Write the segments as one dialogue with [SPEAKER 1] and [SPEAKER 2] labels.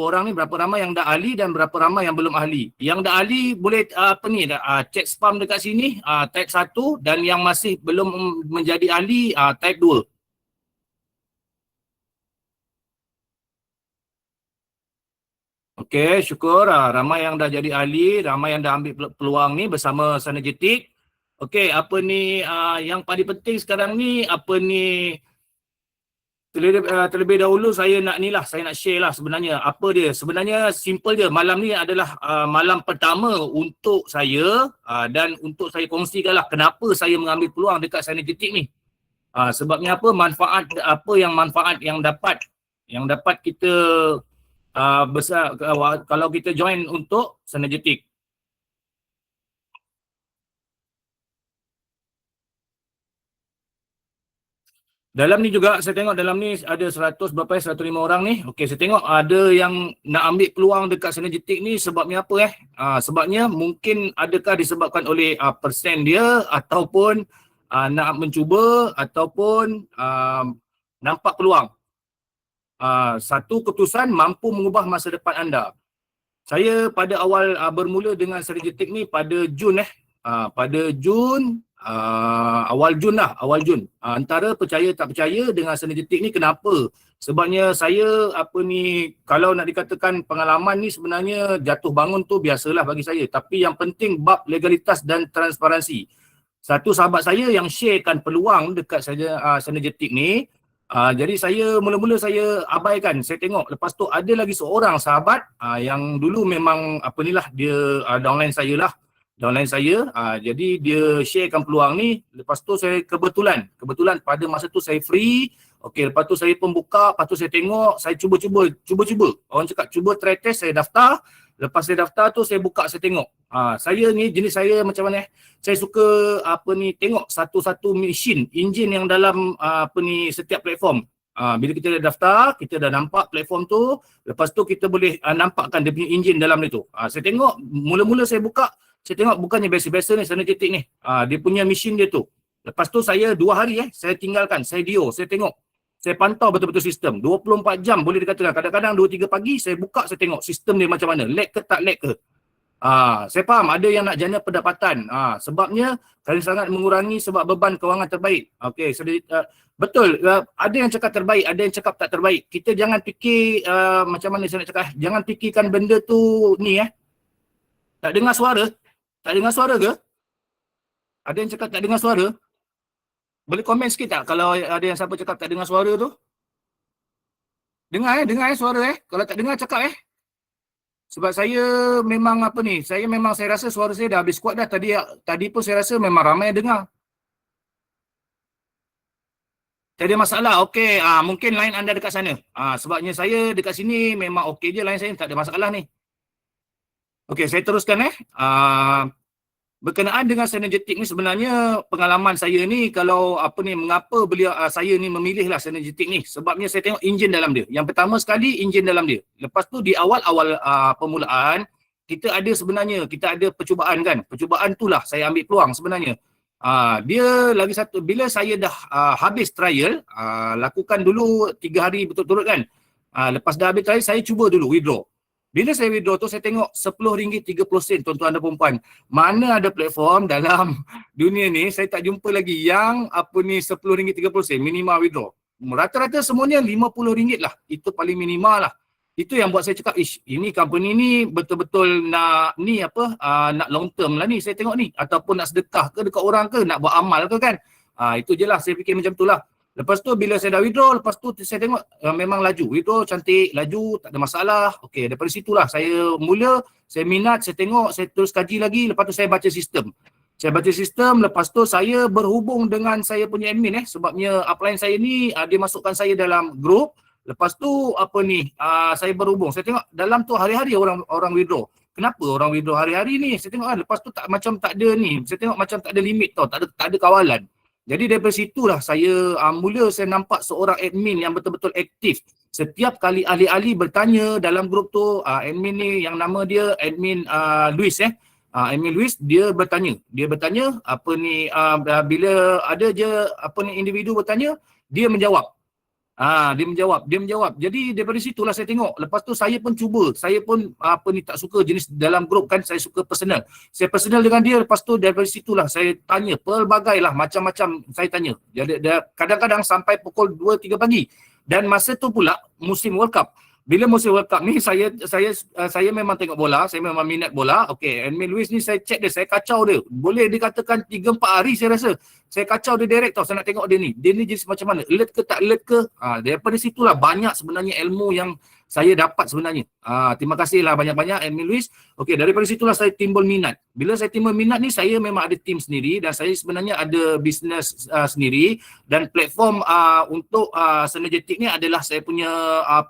[SPEAKER 1] orang ni berapa ramai yang dah ahli dan berapa ramai yang belum ahli. Yang dah ahli boleh check spam dekat sini, type 1, dan yang masih belum menjadi ahli type 2. Okey, syukur ramai yang dah jadi ahli, ramai yang dah ambil peluang ni bersama Synergetic. Okey, apa ni yang paling penting sekarang ni, terlebih dahulu saya nak share lah sebenarnya. Apa dia? Sebenarnya simple je. Malam ni adalah malam pertama untuk saya dan untuk saya kongsikan lah kenapa saya mengambil peluang dekat Synergetic ni. Sebabnya apa? Manfaat yang dapat kita besar kalau kita join untuk Synergetic. Dalam ni juga saya tengok dalam ni ada 100 berapa 105 orang ni. Okey, saya tengok ada yang nak ambil peluang dekat Synergetic ni sebabnya apa sebabnya mungkin adakah disebabkan oleh persen dia ataupun nak mencuba ataupun nampak peluang. Satu keputusan mampu mengubah masa depan anda. Saya pada awal bermula dengan Synergetic ni pada Jun pada Jun awal Jun. Antara percaya tak percaya dengan Synergetic ni kenapa? Sebabnya saya kalau nak dikatakan pengalaman ni sebenarnya jatuh bangun tu biasalah bagi saya, tapi yang penting bab legalitas dan transparansi. Satu sahabat saya yang sharekan peluang dekat saya Synergetic ni. Jadi mula-mula saya abaikan. Saya tengok lepas tu ada lagi seorang sahabat yang dulu memang dia downline saya. Jadi dia sharekan peluang ni. Lepas tu saya kebetulan pada masa tu saya free. Okey, lepas tu saya pun buka, lepas tu saya tengok, saya cuba. Orang cakap cuba try test, saya daftar. Lepas saya daftar tu saya buka, saya tengok. Saya ni jenis saya macam mana? Saya suka tengok satu-satu engine yang dalam setiap platform. Bila kita dah daftar, kita dah nampak platform tu, lepas tu kita boleh nampakkan dia punya engine dalam dia tu. Saya tengok mula-mula saya buka, saya tengok bukannya biasa-biasa ni Synergetic ni. Dia punya mesin dia tu. Lepas tu saya 2 hari saya tinggalkan, saya tengok. Saya pantau betul-betul sistem. 24 jam boleh dikatakan. Kadang-kadang 2-3 pagi saya buka, saya tengok sistem dia macam mana. Lag ke tak lag ke. Saya faham ada yang nak jana pendapatan. Sebabnya kali sangat mengurangi sebab beban kewangan terbaik. Okey, betul. Ada yang cakap terbaik, ada yang cakap tak terbaik. Kita jangan fikir macam mana saya nak cakap. Jangan fikirkan benda tu ni Tak dengar suara? Tak dengar suara ke? Ada yang cakap tak dengar suara? Boleh komen sikit tak kalau ada yang siapa cakap tak dengar suara tu? Dengar suara Kalau tak dengar cakap Sebab saya memang saya rasa suara saya dah habis kuat dah. Tadi pun saya rasa memang ramai yang dengar. Tak ada masalah. Okey, mungkin line anda dekat sana. Sebabnya saya dekat sini memang okey je, line saya tak ada masalah ni. Okey, saya teruskan berkenaan dengan Synergetic ni sebenarnya pengalaman saya ni kalau mengapa saya ni memilihlah Synergetic ni, sebabnya saya tengok enjin dalam dia. Yang pertama sekali enjin dalam dia. Lepas tu di awal-awal permulaan kita ada percubaan kan. Percubaan itulah saya ambil peluang sebenarnya. Dia lagi satu, bila saya dah habis trial, lakukan dulu 3 hari betul-betul kan. Lepas dah habis trial saya cuba dulu withdraw. Bila saya withdraw tu saya tengok RM10.30 tuan-tuan dan puan-puan. Mana ada platform dalam dunia ni saya tak jumpa lagi yang RM10.30 minimal withdraw. Rata-rata semuanya RM50 lah. Itu paling minimal lah. Itu yang buat saya cakap, ini company ni betul-betul nak nak long term lah ni saya tengok ni, ataupun nak sedekah ke dekat orang ke, nak buat amal ke kan. Itu je lah saya fikir macam tu lah. Lepas tu bila saya dah withdraw, lepas tu saya tengok memang laju. Withdraw cantik, laju, tak ada masalah. Okey, daripada situlah saya minat, saya tengok, saya terus kaji lagi. Lepas tu saya baca sistem. Lepas tu saya berhubung dengan saya punya admin sebabnya upline saya ni dia masukkan saya dalam grup. Lepas tu saya berhubung. Saya tengok dalam tu hari-hari orang withdraw. Kenapa orang withdraw hari-hari ni? Saya tengok lepas tu tak ada ni. Saya tengok macam tak ada limit tau, tak ada kawalan. Jadi daripada situlah saya saya nampak seorang admin yang betul-betul aktif. Setiap kali ahli-ahli bertanya dalam grup tu, admin ni yang nama dia admin Luis admin Luis, dia bertanya bila ada je individu bertanya, dia menjawab. Dia menjawab. Jadi daripada situlah saya tengok. Lepas tu saya pun cuba. Saya pun tak suka jenis dalam grup kan, saya suka personal. Saya personal dengan dia, lepas tu daripada situlah saya tanya pelbagai lah macam-macam saya tanya. Jadi kadang-kadang sampai pukul 2-3 pagi. Dan masa tu pula musim World Cup. Bila musim World Cup ni saya memang tengok bola, saya memang minat bola. Okey, Edmin Luiz ni saya check dia, saya kacau dia. Boleh dikatakan 3-4 hari saya rasa. Saya kacau dia direct tau, saya nak tengok dia ni. Dia ni jenis macam mana? Alert ke tak alert ke? Daripada situlah banyak sebenarnya ilmu yang saya dapat sebenarnya. Terima kasihlah banyak-banyak Edmin Luiz. Okey, daripada situlah saya timbul minat. Bila saya timbul minat ni, saya memang ada tim sendiri dan saya sebenarnya ada bisnes sendiri, dan platform untuk Synergetic ni adalah saya punya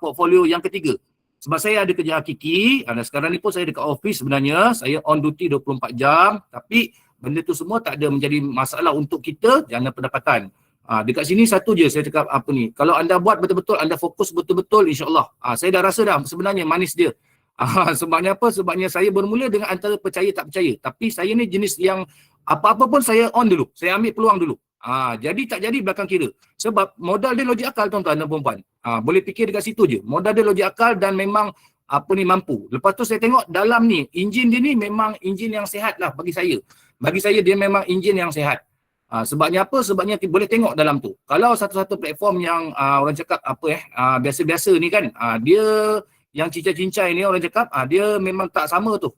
[SPEAKER 1] portfolio yang ketiga. Sebab saya ada kerja hakiki, dan sekarang ni pun saya dekat office sebenarnya, saya on duty 24 jam, tapi benda tu semua tak ada menjadi masalah untuk kita jana pendapatan. Dekat sini satu je saya cakap kalau anda buat betul-betul, anda fokus betul-betul, insyaAllah. Saya dah rasa dah sebenarnya manis dia. Sebabnya apa? Sebabnya saya bermula dengan antara percaya tak percaya. Tapi saya ni jenis yang apa-apa pun saya on dulu. Saya ambil peluang dulu. Jadi tak jadi belakang kira. Sebab modal dia logik akal tuan-tuan dan puan-puan. Boleh fikir dekat situ je. Modal dia logik akal dan memang mampu. Lepas tu saya tengok dalam ni, enjin dia ni memang enjin yang sihat lah bagi saya. Bagi saya dia memang enjin yang sihat. Sebabnya apa? Sebabnya boleh tengok dalam tu. Kalau satu-satu platform yang orang cakap biasa-biasa ni kan, dia yang cincai-cincai ni orang cakap, dia memang tak sama tu.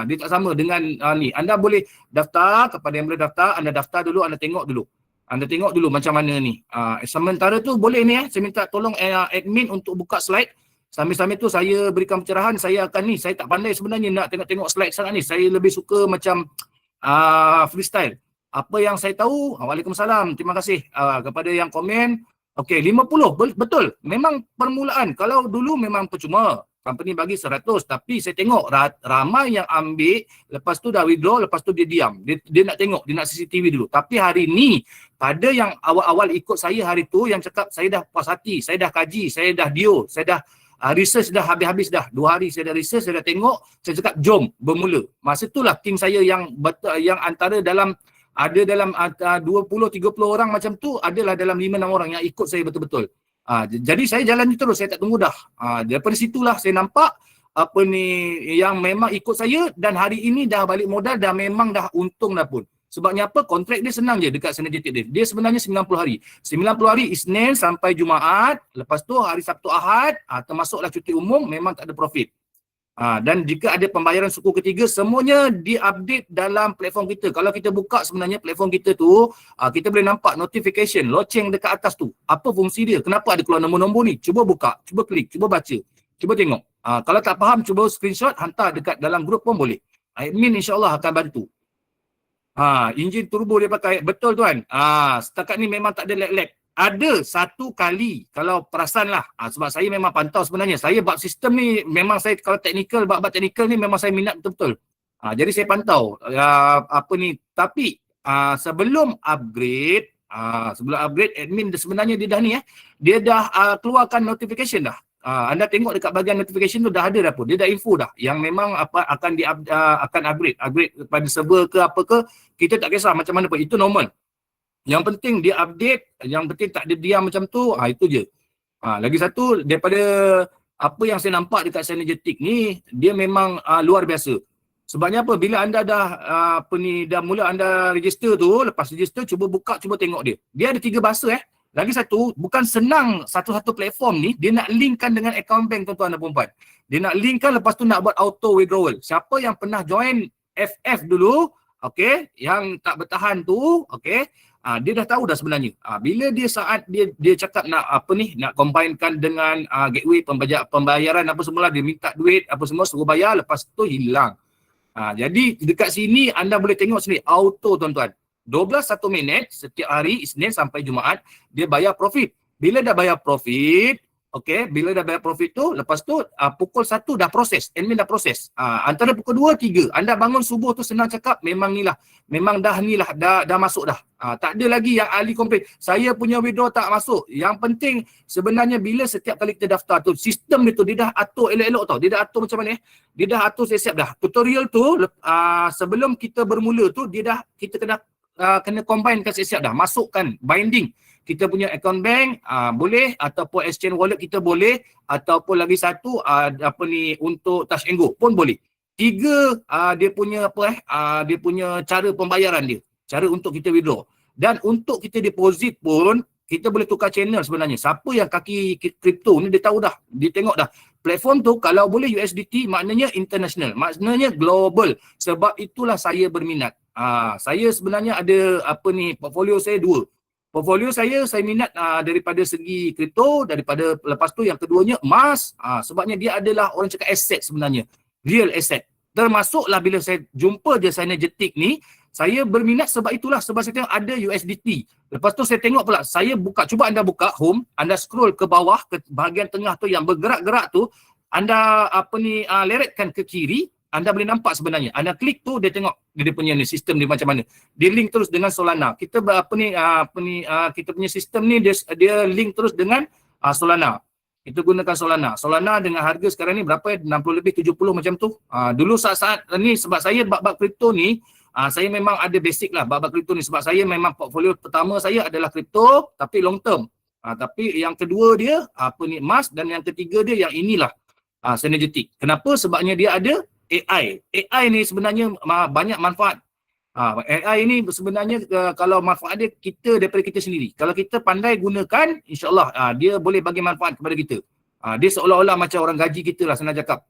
[SPEAKER 1] Dia tak sama dengan ni. Anda boleh daftar, kepada yang boleh daftar, anda daftar dulu, anda tengok dulu. Anda tengok dulu macam mana ni. Sementara tu boleh ni saya minta tolong admin untuk buka slide. Sambil-sambil tu saya berikan pencerahan. Saya tak pandai sebenarnya nak tengok-tengok slide sangat ni. Saya lebih suka macam freestyle. Apa yang saya tahu, waalaikumsalam, terima kasih kepada yang komen. Okey, 50, betul. Memang permulaan. Kalau dulu memang percuma. Company bagi 100, tapi saya tengok ramai yang ambil, lepas tu dah withdraw, lepas tu dia diam. Dia nak tengok, dia nak CCTV dulu. Tapi hari ni, pada yang awal-awal ikut saya hari tu, yang cakap saya dah puas hati, saya dah kaji, saya dah saya dah research dah habis-habis dah. 2 hari saya dah research, saya dah tengok, saya cakap jom bermula. Masa itulah tim saya yang antara dalam 20-30 orang macam tu, adalah dalam 5-6 orang yang ikut saya betul-betul. Jadi saya jalan terus, saya tak tunggu dah. Daripada situlah saya nampak yang memang ikut saya, dan hari ini dah balik modal, dah memang dah untung dah pun. Sebabnya apa? Kontrak dia senang je dekat Synergetic dia. Dia sebenarnya 90 hari. 90 hari Isnin sampai Jumaat, lepas tu hari Sabtu Ahad, termasuklah cuti umum, memang tak ada profit. Dan jika ada pembayaran suku ketiga, semuanya diupdate dalam platform kita. Kalau kita buka sebenarnya platform kita tu, kita boleh nampak notification, loceng dekat atas tu. Apa fungsi dia? Kenapa ada keluar nombor-nombor ni? Cuba buka, cuba klik, cuba baca, cuba tengok. Kalau tak faham, cuba screenshot, hantar dekat dalam grup pun boleh. Admin insyaAllah akan bantu. Enjin turbo dia pakai, betul tuan. Setakat ni memang tak ada lag-lag. Ada satu kali, kalau perasan lah, sebab saya memang pantau sebenarnya. Saya bab sistem ni, memang saya kalau teknikal, bab teknikal ni memang saya minat betul-betul. Jadi saya pantau tapi sebelum upgrade, admin sebenarnya dia dah ni dia dah keluarkan notification dah. Anda tengok dekat bahagian notification tu dah ada dah pun. Dia dah info dah yang memang akan upgrade kepada server ke apa ke, kita tak kisah macam mana pun, itu normal. Yang penting dia update, yang penting tak ada diam macam tu, itu je. Lagi satu, daripada apa yang saya nampak dekat Synergetic ni, dia memang luar biasa. Sebabnya apa? Bila anda dah dah mula anda register tu, lepas register cuba buka, cuba tengok dia. Dia ada 3 bahasa Lagi satu, bukan senang satu-satu platform ni, dia nak linkkan dengan account bank tuan-tuan dan puan-puan. Dia nak linkkan, lepas tu nak buat auto withdrawal. Siapa yang pernah join FF dulu, okey, yang tak bertahan tu, okey, dia dah tahu dah sebenarnya. Bila dia saat dia cakap nak nak combinekan dengan gateway pembayaran apa semula, dia minta duit apa semua, suruh bayar, lepas tu hilang. Jadi dekat sini anda boleh tengok sini auto tuan-tuan. 12 minit setiap hari Isnin sampai Jumaat dia bayar profit. Bila dah bayar profit, bila dah bayar profit tu, lepas tu pukul 1 dah proses, admin dah proses. Antara pukul 2, 3 anda bangun subuh tu, senang cakap, memang dah masuk dah. Tak ada lagi yang ahli komplain, saya punya withdraw tak masuk. Yang penting sebenarnya bila setiap kali kita daftar tu, sistem dia tu dia dah atur elok-elok tau. Dia dah atur macam mana Dia dah atur siap-siap dah. Tutorial tu sebelum kita bermula tu, kita kena kena combine kan siap-siap dah. Masukkan binding kita punya account bank boleh, ataupun exchange wallet kita boleh, ataupun lagi satu untuk Touch 'n Go pun boleh. Tiga dia punya dia punya cara pembayaran dia, cara untuk kita withdraw. Dan untuk kita deposit pun kita boleh tukar channel sebenarnya. Siapa yang kaki kripto ni dia tahu dah, dia tengok dah. Platform tu kalau boleh USDT maknanya international, maknanya global. Sebab itulah saya berminat. Saya sebenarnya ada portfolio saya dua. Portfolio saya minat daripada segi kripto, daripada lepas tu yang keduanya emas. Sebabnya dia adalah orang cakap aset sebenarnya, real asset. Termasuklah bila saya jumpa je Synergetic ni, saya berminat sebab itulah, sebab saya tengok ada USDT. Lepas tu saya tengok pula, saya buka, cuba anda buka home, anda scroll ke bawah, ke bahagian tengah tu yang bergerak-gerak tu, anda leretkan ke kiri, anda boleh nampak sebenarnya. Anda klik tu, dia tengok dia punya ni, sistem dia macam mana. Dia link terus dengan Solana. Kita kita punya sistem ni dia link terus dengan Solana. Kita gunakan Solana. Solana dengan harga sekarang ni berapa? 60 lebih 70 macam tu. Dulu saat-saat ni sebab saya bab kripto ni, saya memang ada basic lah bab kripto ni, sebab saya memang portfolio pertama saya adalah kripto tapi long term. Tapi yang kedua dia emas, dan yang ketiga dia yang inilah Synergetic. Kenapa? Sebabnya dia ada AI. AI ni sebenarnya banyak manfaat. AI ni sebenarnya kalau manfaat dia daripada kita sendiri. Kalau kita pandai gunakan, insya-Allah dia boleh bagi manfaat kepada kita. Dia seolah-olah macam orang gaji kita lah, senang cakap.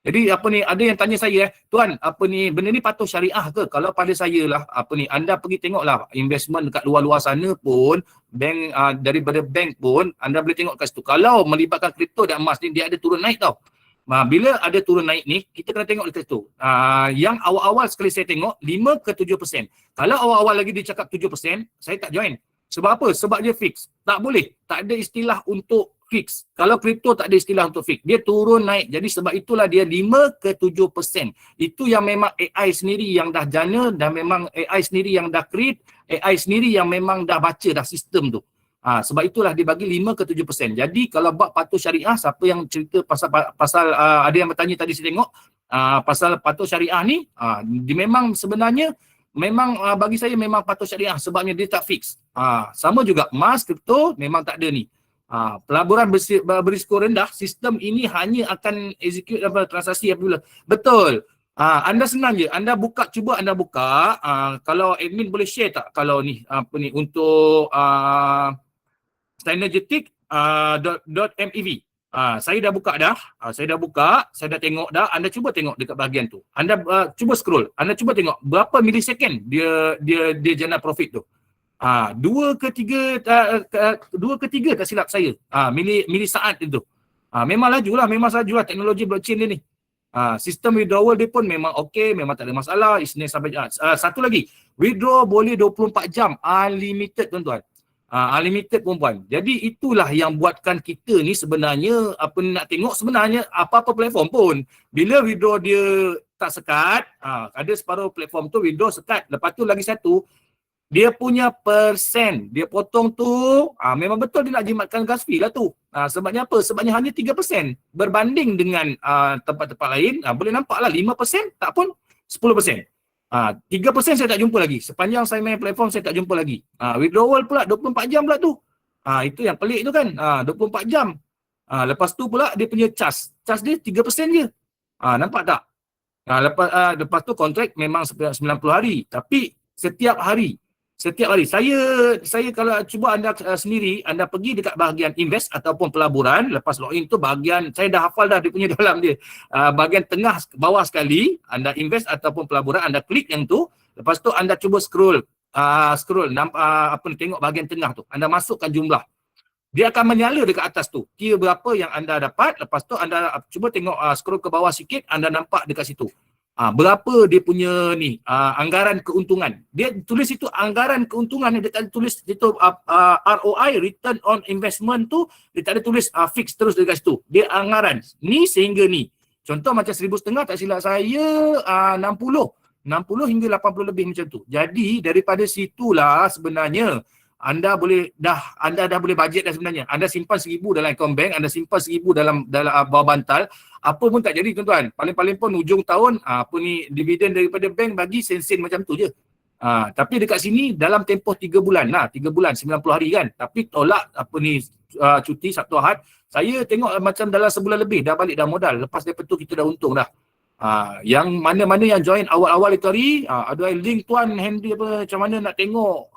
[SPEAKER 1] Jadi ada yang tanya saya, tuan, benda ni patuh syariah ke? Kalau pada saya lah, anda pergi tengoklah investment dekat luar-luar sana pun, bank daripada bank pun, anda boleh tengok kat situ. Kalau melibatkan kripto dan emas ni, dia ada turun naik tau. Bila ada turun naik ni, kita kena tengok dekat situ. Yang awal-awal sekali saya tengok 5 ke 7%. Kalau awal-awal lagi dia cakap 7%, saya tak join. Sebab apa? Sebab dia fix. Tak boleh. Tak ada istilah untuk fix. Kalau kripto tak ada istilah untuk fix. Dia turun naik. Jadi sebab itulah dia 5 ke 7%. Itu yang memang AI sendiri yang dah jana, dan memang AI sendiri yang dah create, AI sendiri yang memang dah baca dah sistem tu. Sebab itulah dia bagi 5 ke 7%. Jadi kalau bab patuh syariah, siapa yang cerita pasal ada yang bertanya tadi saya tengok pasal patuh syariah ni, dia memang sebenarnya memang bagi saya memang patuh syariah, sebabnya dia tak fix. Sama juga emas, kripto memang tak ada ni. Pelaburan berisiko rendah, sistem ini hanya akan execute transaksi apabila. Betul. Anda senang je, anda buka, cuba anda buka, kalau admin boleh share tak kalau ni untuk Synergetic .mev. Saya dah buka dah. Saya dah tengok dah. Anda cuba tengok dekat bahagian tu. Anda cuba scroll. Anda cuba tengok berapa milisecond dia jana profit tu. 2 ke 3 tak silap saya. Mili saat itu. Memang lajulah, teknologi blockchain dia ni. Sistem withdrawal dia pun memang okey, memang tak ada masalah. Isnin sampai satu lagi, withdraw boleh 24 jam unlimited tuan-tuan. Unlimited perempuan. Jadi itulah yang buatkan kita ni sebenarnya nak tengok sebenarnya apa-apa platform pun, bila withdraw dia tak sekat, ada separuh platform tu withdraw sekat. Lepas tu lagi satu, dia punya persen dia potong tu, memang betul dia nak jimatkan gas fee lah tu. Sebabnya apa? Sebabnya hanya 3% berbanding dengan tempat-tempat lain. Boleh nampak lah 5% tak pun 10%. 3% saya tak jumpa lagi. Sepanjang saya main platform saya tak jumpa lagi. Withdrawal pula 24 jam pula tu. Itu yang pelik tu kan. 24 jam. Lepas tu pula dia punya charge. Charge dia 3% je. Nampak tak? Lepas tu kontrak memang 90 hari. Tapi setiap hari saya kalau cuba anda sendiri, anda pergi dekat bahagian invest ataupun pelaburan, lepas login tu bahagian, saya dah hafal dah dia punya dalam dia, bahagian tengah bawah sekali, anda invest ataupun pelaburan, anda klik yang tu, lepas tu anda cuba scroll tengok bahagian tengah tu, anda masukkan jumlah, dia akan menyala dekat atas tu, kira berapa yang anda dapat. Lepas tu anda cuba tengok, scroll ke bawah sikit, anda nampak dekat situ berapa dia punya ni anggaran keuntungan. Dia tulis itu anggaran keuntungan, dia tak tulis itu ROI, return on investment tu, dia tak ada tulis fix terus dekat situ. Dia anggaran ni sehingga ni. Contoh macam 1,500 tak silap saya 60 hingga 80 lebih macam tu. Jadi daripada situlah sebenarnya anda dah boleh bajet dah sebenarnya. Anda simpan 1,000 dalam akaun bank, anda simpan 1,000 dalam bawah bantal, apa pun tak jadi tuan-tuan. Paling-paling pun hujung tahun dividen daripada bank bagi sen-sen macam tu je. Tapi dekat sini dalam tempoh 3 bulan lah, 3 bulan 90 hari kan. Tapi tolak cuti Sabtu Ahad. Saya tengok macam dalam sebulan lebih dah balik dah modal. Lepas daripada tu kita dah untung dah. Yang mana-mana yang join awal-awal itu hari, ada link tuan handy apa macam mana nak tengok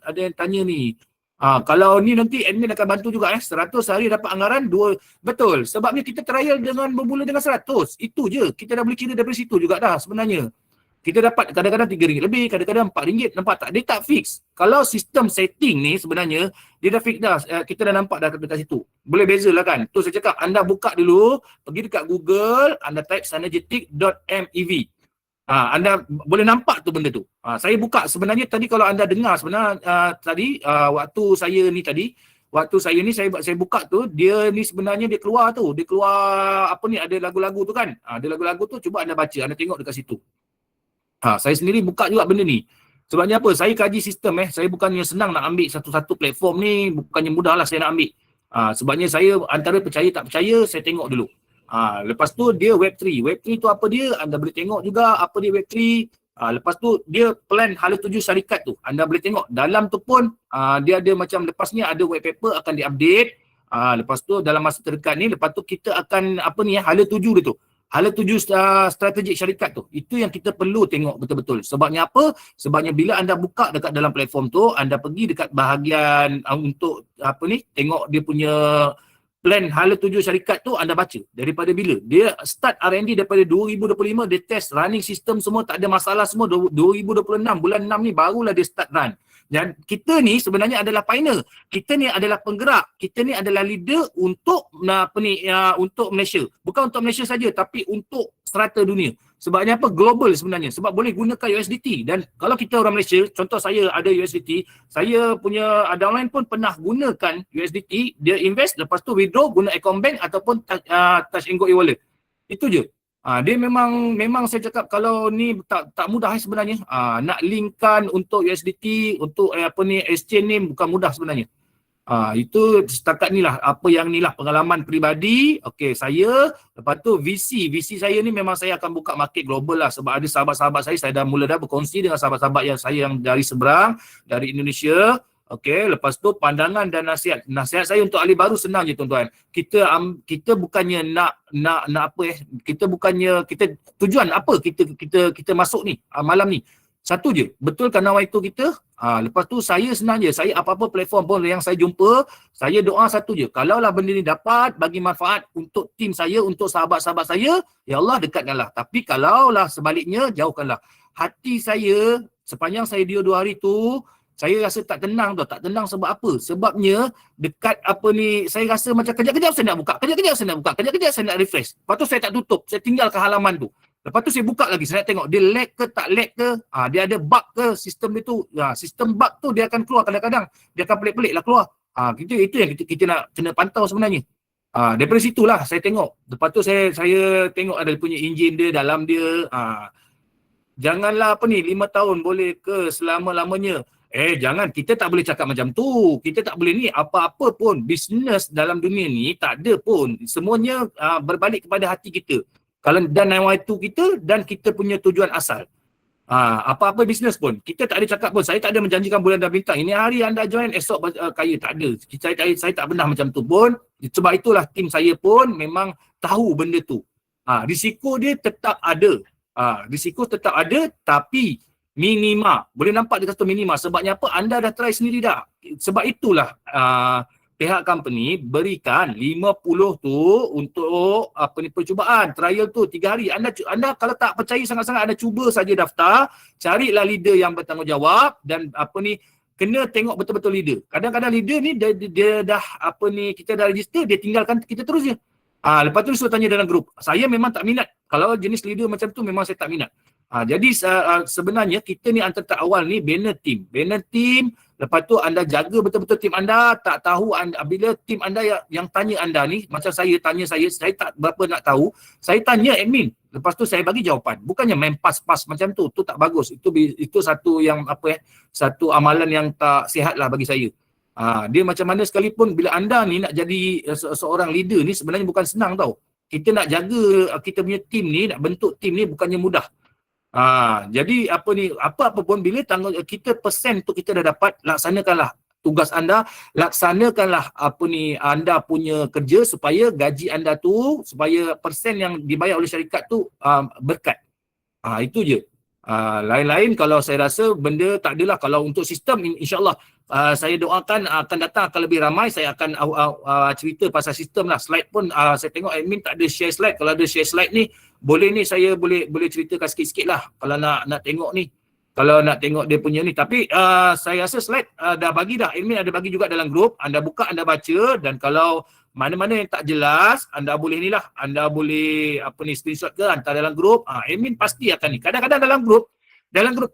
[SPEAKER 1] ada yang tanya ni. Kalau ni nanti admin akan bantu juga 100 hari dapat anggaran 2. Betul. Sebabnya kita trial dengan bermula dengan 100. Itu je. Kita dah boleh kira daripada situ juga dah sebenarnya. Kita dapat kadang-kadang RM3 lebih, kadang-kadang RM4. Nampak tak? Dia tak fix. Kalau sistem setting ni sebenarnya dia dah fix dah. Kita dah nampak dah dekat situ. Boleh beza lah kan. Tu saya cakap anda buka dulu, pergi dekat Google, anda type synergetic.mev. Anda boleh nampak tu benda tu. Saya buka sebenarnya tadi kalau anda dengar sebenarnya tadi waktu saya buka tu, dia ni sebenarnya dia keluar ada lagu-lagu tu kan. Ada lagu-lagu tu, cuba anda baca, anda tengok dekat situ. Saya sendiri buka juga benda ni. Sebabnya apa? Saya kaji sistem saya bukannya senang nak ambil satu-satu platform ni, bukannya mudah lah saya nak ambil. Sebabnya saya antara percaya tak percaya, saya tengok dulu. Lepas tu dia Web3. Web3 tu apa dia? Anda boleh tengok juga apa dia Web3. Lepas tu dia plan hala tuju syarikat tu. Anda boleh tengok dalam tu pun dia ada macam lepas ni ada white paper akan diupdate. Lepas tu dalam masa terdekat ni, lepas tu kita akan hala tuju dia tu. Hala tuju strategik syarikat tu. Itu yang kita perlu tengok betul-betul. Sebabnya apa? Sebabnya bila anda buka dekat dalam platform tu, anda pergi dekat bahagian untuk tengok dia punya plan hala tuju syarikat tu, anda baca daripada bila dia start R&D daripada 2025, dia test running sistem semua tak ada masalah semua. 2026 bulan 6 ni barulah dia start run. Dan kita ni sebenarnya adalah pioneer, kita ni adalah penggerak, kita ni adalah leader untuk untuk Malaysia, bukan untuk Malaysia saja tapi untuk serata dunia. Sebabnya apa? Global sebenarnya, sebab boleh gunakan USDT. Dan kalau kita orang Malaysia, contoh saya ada USDT, saya punya downline pun pernah gunakan USDT, dia invest, lepas tu withdraw guna account bank ataupun touch and go e-wallet. Itu je. Dia memang saya cakap kalau ni tak mudah sebenarnya. Nak linkkan untuk USDT, untuk exchange ni bukan mudah sebenarnya. Itu setakat ni lah, pengalaman peribadi. Okey, saya, lepas tu VC saya ni memang saya akan buka market global lah, sebab ada sahabat-sahabat saya dah mula berkongsi dengan sahabat-sahabat yang dari seberang, dari Indonesia. Okey, lepas tu pandangan dan nasihat. Nasihat saya untuk ahli baru senang je tuan-tuan. Kita bukannya kita tujuan apa kita masuk ni malam ni. Satu je, betulkan nawaitu kita. Lepas tu saya senang je. Saya apa-apa platform pun yang saya jumpa, saya doa satu je. Kalaulah benda ni dapat bagi manfaat untuk tim saya, untuk sahabat-sahabat saya, ya Allah dekatkanlah. Tapi kalaulah sebaliknya, jauhkanlah. Hati saya sepanjang saya dia 2 hari tu, saya rasa tak tenang tau. Tak tenang sebab apa? Sebabnya dekat saya rasa macam kejap-kejap saya nak buka, kejap-kejap saya nak refresh. Lepas tu saya tak tutup, saya tinggal ke halaman tu. Lepas tu saya buka lagi, saya nak tengok dia lag ke tak lag ke, dia ada bug ke sistem dia tu. Sistem bug tu dia akan keluar kadang-kadang, dia akan pelik-pelik lah keluar. Itu yang kita nak kena pantau sebenarnya. Daripada situlah saya tengok. Lepas tu saya tengok ada punya enjin dia, dalam dia. Janganlah 5 tahun boleh ke selama-lamanya. Jangan, kita tak boleh cakap macam tu. Kita tak boleh ni, apa-apa pun bisnes dalam dunia ni tak ada pun. Semuanya berbalik kepada hati kita. Kalau dan nawaitu kita dan kita punya tujuan asal. Apa-apa bisnes pun, kita tak ada cakap pun, saya tak ada menjanjikan bulan dan bintang. Ini hari anda join, esok kaya, tak ada. Saya tak pernah macam tu pun. Sebab itulah tim saya pun memang tahu benda tu. Risiko dia tetap ada. Risiko tetap ada, tapi minima. Boleh nampak dia kata minima. Sebabnya apa? Anda dah try sendiri dah. Sebab itulah pihak company berikan 50 tu untuk percubaan, trial tu 3 hari. Anda kalau tak percaya sangat-sangat, anda cuba saja daftar, carilah leader yang bertanggungjawab dan kena tengok betul-betul leader. Kadang-kadang leader ni dia dah kita dah register, dia tinggalkan kita terus je. Lepas tu suruh tanya dalam grup. Saya memang tak minat. Kalau jenis leader macam tu memang saya tak minat. Jadi sebenarnya kita ni antara awal ni banner team. Lepas tu anda jaga betul-betul tim anda. Tak tahu bila tim anda yang tanya anda ni, macam saya tanya saya tak berapa nak tahu. Saya tanya admin. Lepas tu saya bagi jawapan. Bukannya main pas-pas macam tu. Tu tak bagus. Itu satu yang satu amalan yang tak sihat lah bagi saya. Dia macam mana sekalipun bila anda ni nak jadi seorang leader ni sebenarnya bukan senang tau. Kita nak jaga kita punya tim ni, nak bentuk tim ni bukannya mudah. Jadi apa pun bila kita persen tu kita dah dapat, laksanakanlah tugas anda, laksanakanlah anda punya kerja supaya gaji anda tu, supaya persen yang dibayar oleh syarikat tu berkat. Itu je. Lain-lain kalau saya rasa benda tak adalah. Kalau untuk sistem, insyaAllah saya doakan akan datang akan lebih ramai. Saya akan cerita pasal sistem lah. Slide pun saya tengok admin tak ada share slide. Kalau ada share slide ni, boleh ni saya boleh ceritakan sikit-sikit lah kalau nak tengok ni. Kalau nak tengok dia punya ni. Tapi saya rasa slide dah bagi dah. Admin ada bagi juga dalam grup. Anda buka, anda baca, dan kalau mana-mana yang tak jelas, anda boleh ni lah, anda boleh screenshot ke, hantar dalam grup. Admin pasti akan ni. Kadang-kadang dalam grup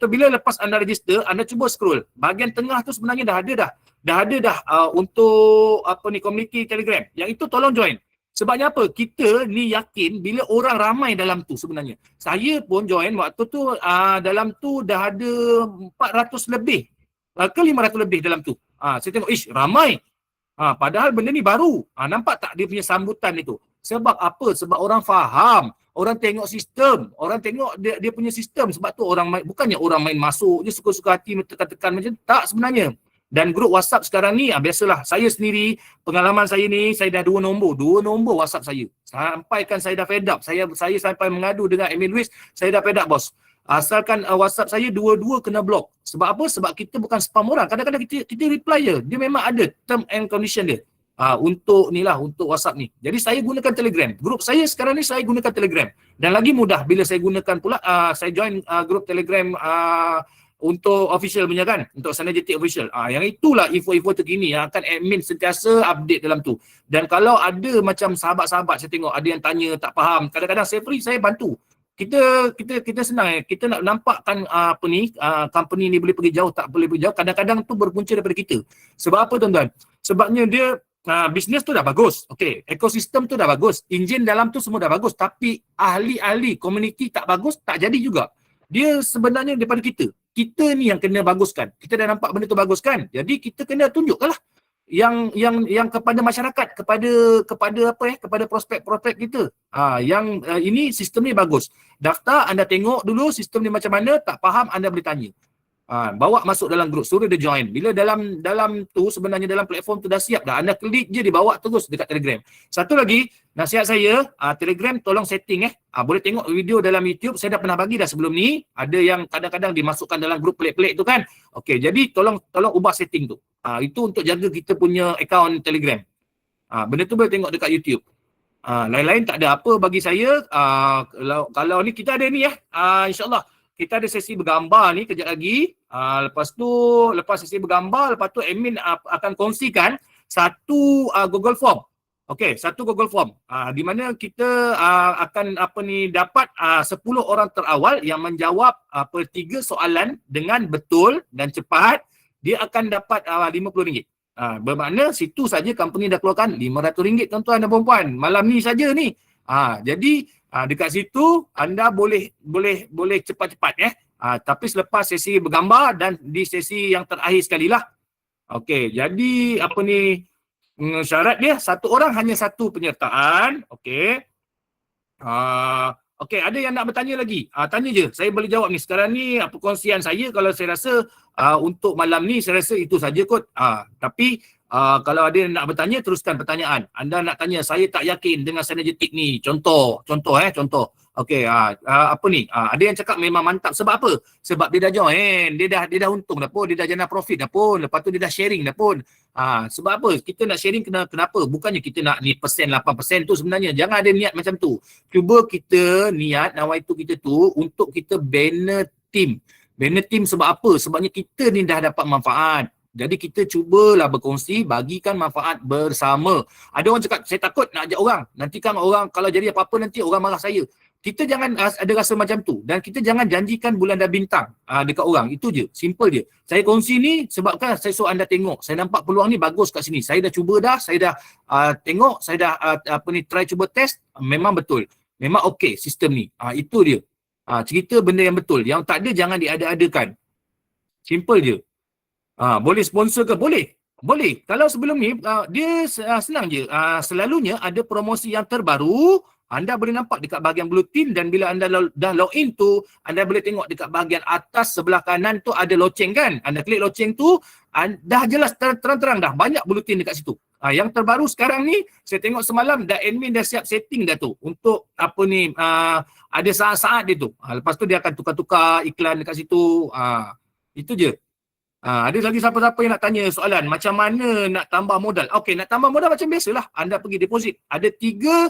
[SPEAKER 1] tu bila lepas anda register, anda cuba scroll. Bahagian tengah tu sebenarnya dah ada dah untuk community Telegram. Yang itu tolong join. Sebabnya apa? Kita ni yakin bila orang ramai dalam tu sebenarnya. Saya pun join waktu tu dalam tu dah ada 400 lebih ke 500 lebih dalam tu. Saya tengok, ramai. Padahal benda ni baru. Nampak tak dia punya sambutan itu? Sebab apa? Sebab orang faham. Orang tengok sistem. Orang tengok dia punya sistem. Sebab tu bukannya orang main masuk je suka-suka hati tekan-tekan macam tu. Tak sebenarnya. Dan grup WhatsApp sekarang ni, biasalah. Saya sendiri, pengalaman saya ni, saya dah 2 nombor WhatsApp saya. Sampaikan saya dah fed up. Saya sampai mengadu dengan Emil Luis. Saya dah fed up, bos. Asalkan WhatsApp saya dua-dua kena block. Sebab apa? Sebab kita bukan spam orang. Kadang-kadang kita reply je. Dia memang ada term and condition dia. Untuk WhatsApp ni. Jadi saya gunakan Telegram. Grup saya sekarang ni saya gunakan Telegram. Dan lagi mudah bila saya gunakan pula, saya join grup Telegram untuk official punya kan. Untuk Sana JT official. Yang itulah info-info terkini yang akan admin sentiasa update dalam tu. Dan kalau ada macam sahabat-sahabat saya tengok ada yang tanya tak faham. Kadang-kadang saya bantu. Kita senang kita nak nampakkan company ni boleh pergi jauh tak boleh pergi jauh, kadang-kadang tu berpunca daripada kita. Sebab apa tuan-tuan? Sebabnya dia bisnes tu dah bagus, okey, ekosistem tu dah bagus, enjin dalam tu semua dah bagus, tapi ahli-ahli community tak bagus, tak jadi juga. Dia sebenarnya daripada kita ni yang kena baguskan. Kita dah nampak benda tu bagus kan, jadi kita kena tunjukkanlah yang kepada masyarakat, kepada prospek kita. Yang ini sistem ni bagus. Daftar, anda tengok dulu sistem ni macam mana, tak faham anda boleh tanya. Bawa masuk dalam grup, suruh dia join. Bila dalam tu sebenarnya dalam platform tu dah siap dah, anda klik je dibawa terus dekat Telegram. Satu lagi nasihat saya, Telegram tolong setting boleh tengok video dalam YouTube, saya dah pernah bagi dah sebelum ni. Ada yang kadang-kadang dimasukkan dalam grup pelik-pelik tu kan. Okey, jadi tolong ubah setting tu. Itu untuk jaga kita punya akaun Telegram. Benda tu boleh tengok dekat YouTube. Lain-lain tak ada apa bagi saya. Kalau ni kita ada ni insyaAllah kita ada sesi bergambar ni kejap lagi. Lepas sesi bergambar, lepas tu admin akan kongsikan satu Google Form. Okey, satu Google Form. Di mana kita akan dapat 10 orang terawal yang menjawab 3 soalan dengan betul dan cepat. Dia akan dapat RM50. Bermakna situ saja company dah keluarkan RM500 tuan-tuan dan puan-puan. Malam ni saja ni. Jadi dekat situ anda boleh cepat-cepat tapi selepas sesi bergambar dan di sesi yang terakhir sekali lah. Okey, jadi syarat dia satu orang hanya satu penyertaan. Okey. Okey, ada yang nak bertanya lagi? Tanya je, saya boleh jawab ni. Sekarang ni perkongsian saya, kalau saya rasa untuk malam ni saya rasa itu saja kot. Tapi kalau ada yang nak bertanya, teruskan pertanyaan. Anda nak tanya, saya tak yakin dengan synergetic ni. Contoh. Okey, ada yang cakap memang mantap. Sebab apa? Sebab dia dah join, dia dah untung dah pun, dia dah jana profit dah pun, lepas tu dia dah sharing dah pun. Sebab apa? Kita nak sharing kenapa? Bukannya kita nak ni persen 8% tu sebenarnya. Jangan ada niat macam tu. Cuba kita niat nawaitu kita tu untuk kita banner team. Banner team sebab apa? Sebabnya kita ni dah dapat manfaat. Jadi kita cubalah berkongsi, bagikan manfaat bersama. Ada orang cakap, saya takut nak ajak orang. Nanti kan orang, kalau jadi apa-apa nanti orang marah saya. Kita jangan ada rasa macam tu. Dan kita jangan janjikan bulan dan bintang dekat orang. Itu je, simple je. Saya kongsi ni sebabkan saya suruh anda tengok. Saya nampak peluang ni bagus kat sini. Saya dah cuba dah, saya dah tengok, saya dah try cuba test. Memang betul. Memang okey sistem ni. Itu dia. Cerita benda yang betul. Yang tak ada jangan diada-adakan. Simple je. Boleh sponsor ke? Boleh. Kalau sebelum ni dia senang je. Selalunya ada promosi yang terbaru. anda boleh nampak dekat bahagian bulletin, dan bila anda dah login tu, anda boleh tengok dekat bahagian atas sebelah kanan tu ada loceng kan. Anda klik loceng tu, dah jelas terang-terang dah banyak bulletin dekat situ. Yang terbaru sekarang ni, saya tengok semalam dah admin dah siap setting dah tu untuk apa ni, ada saat-saat dia tu. Lepas tu dia akan tukar-tukar iklan dekat situ. Itu je. Ada lagi siapa-siapa yang nak tanya soalan macam mana nak tambah modal? Okey, nak tambah modal macam biasalah. Anda pergi deposit. Ada 3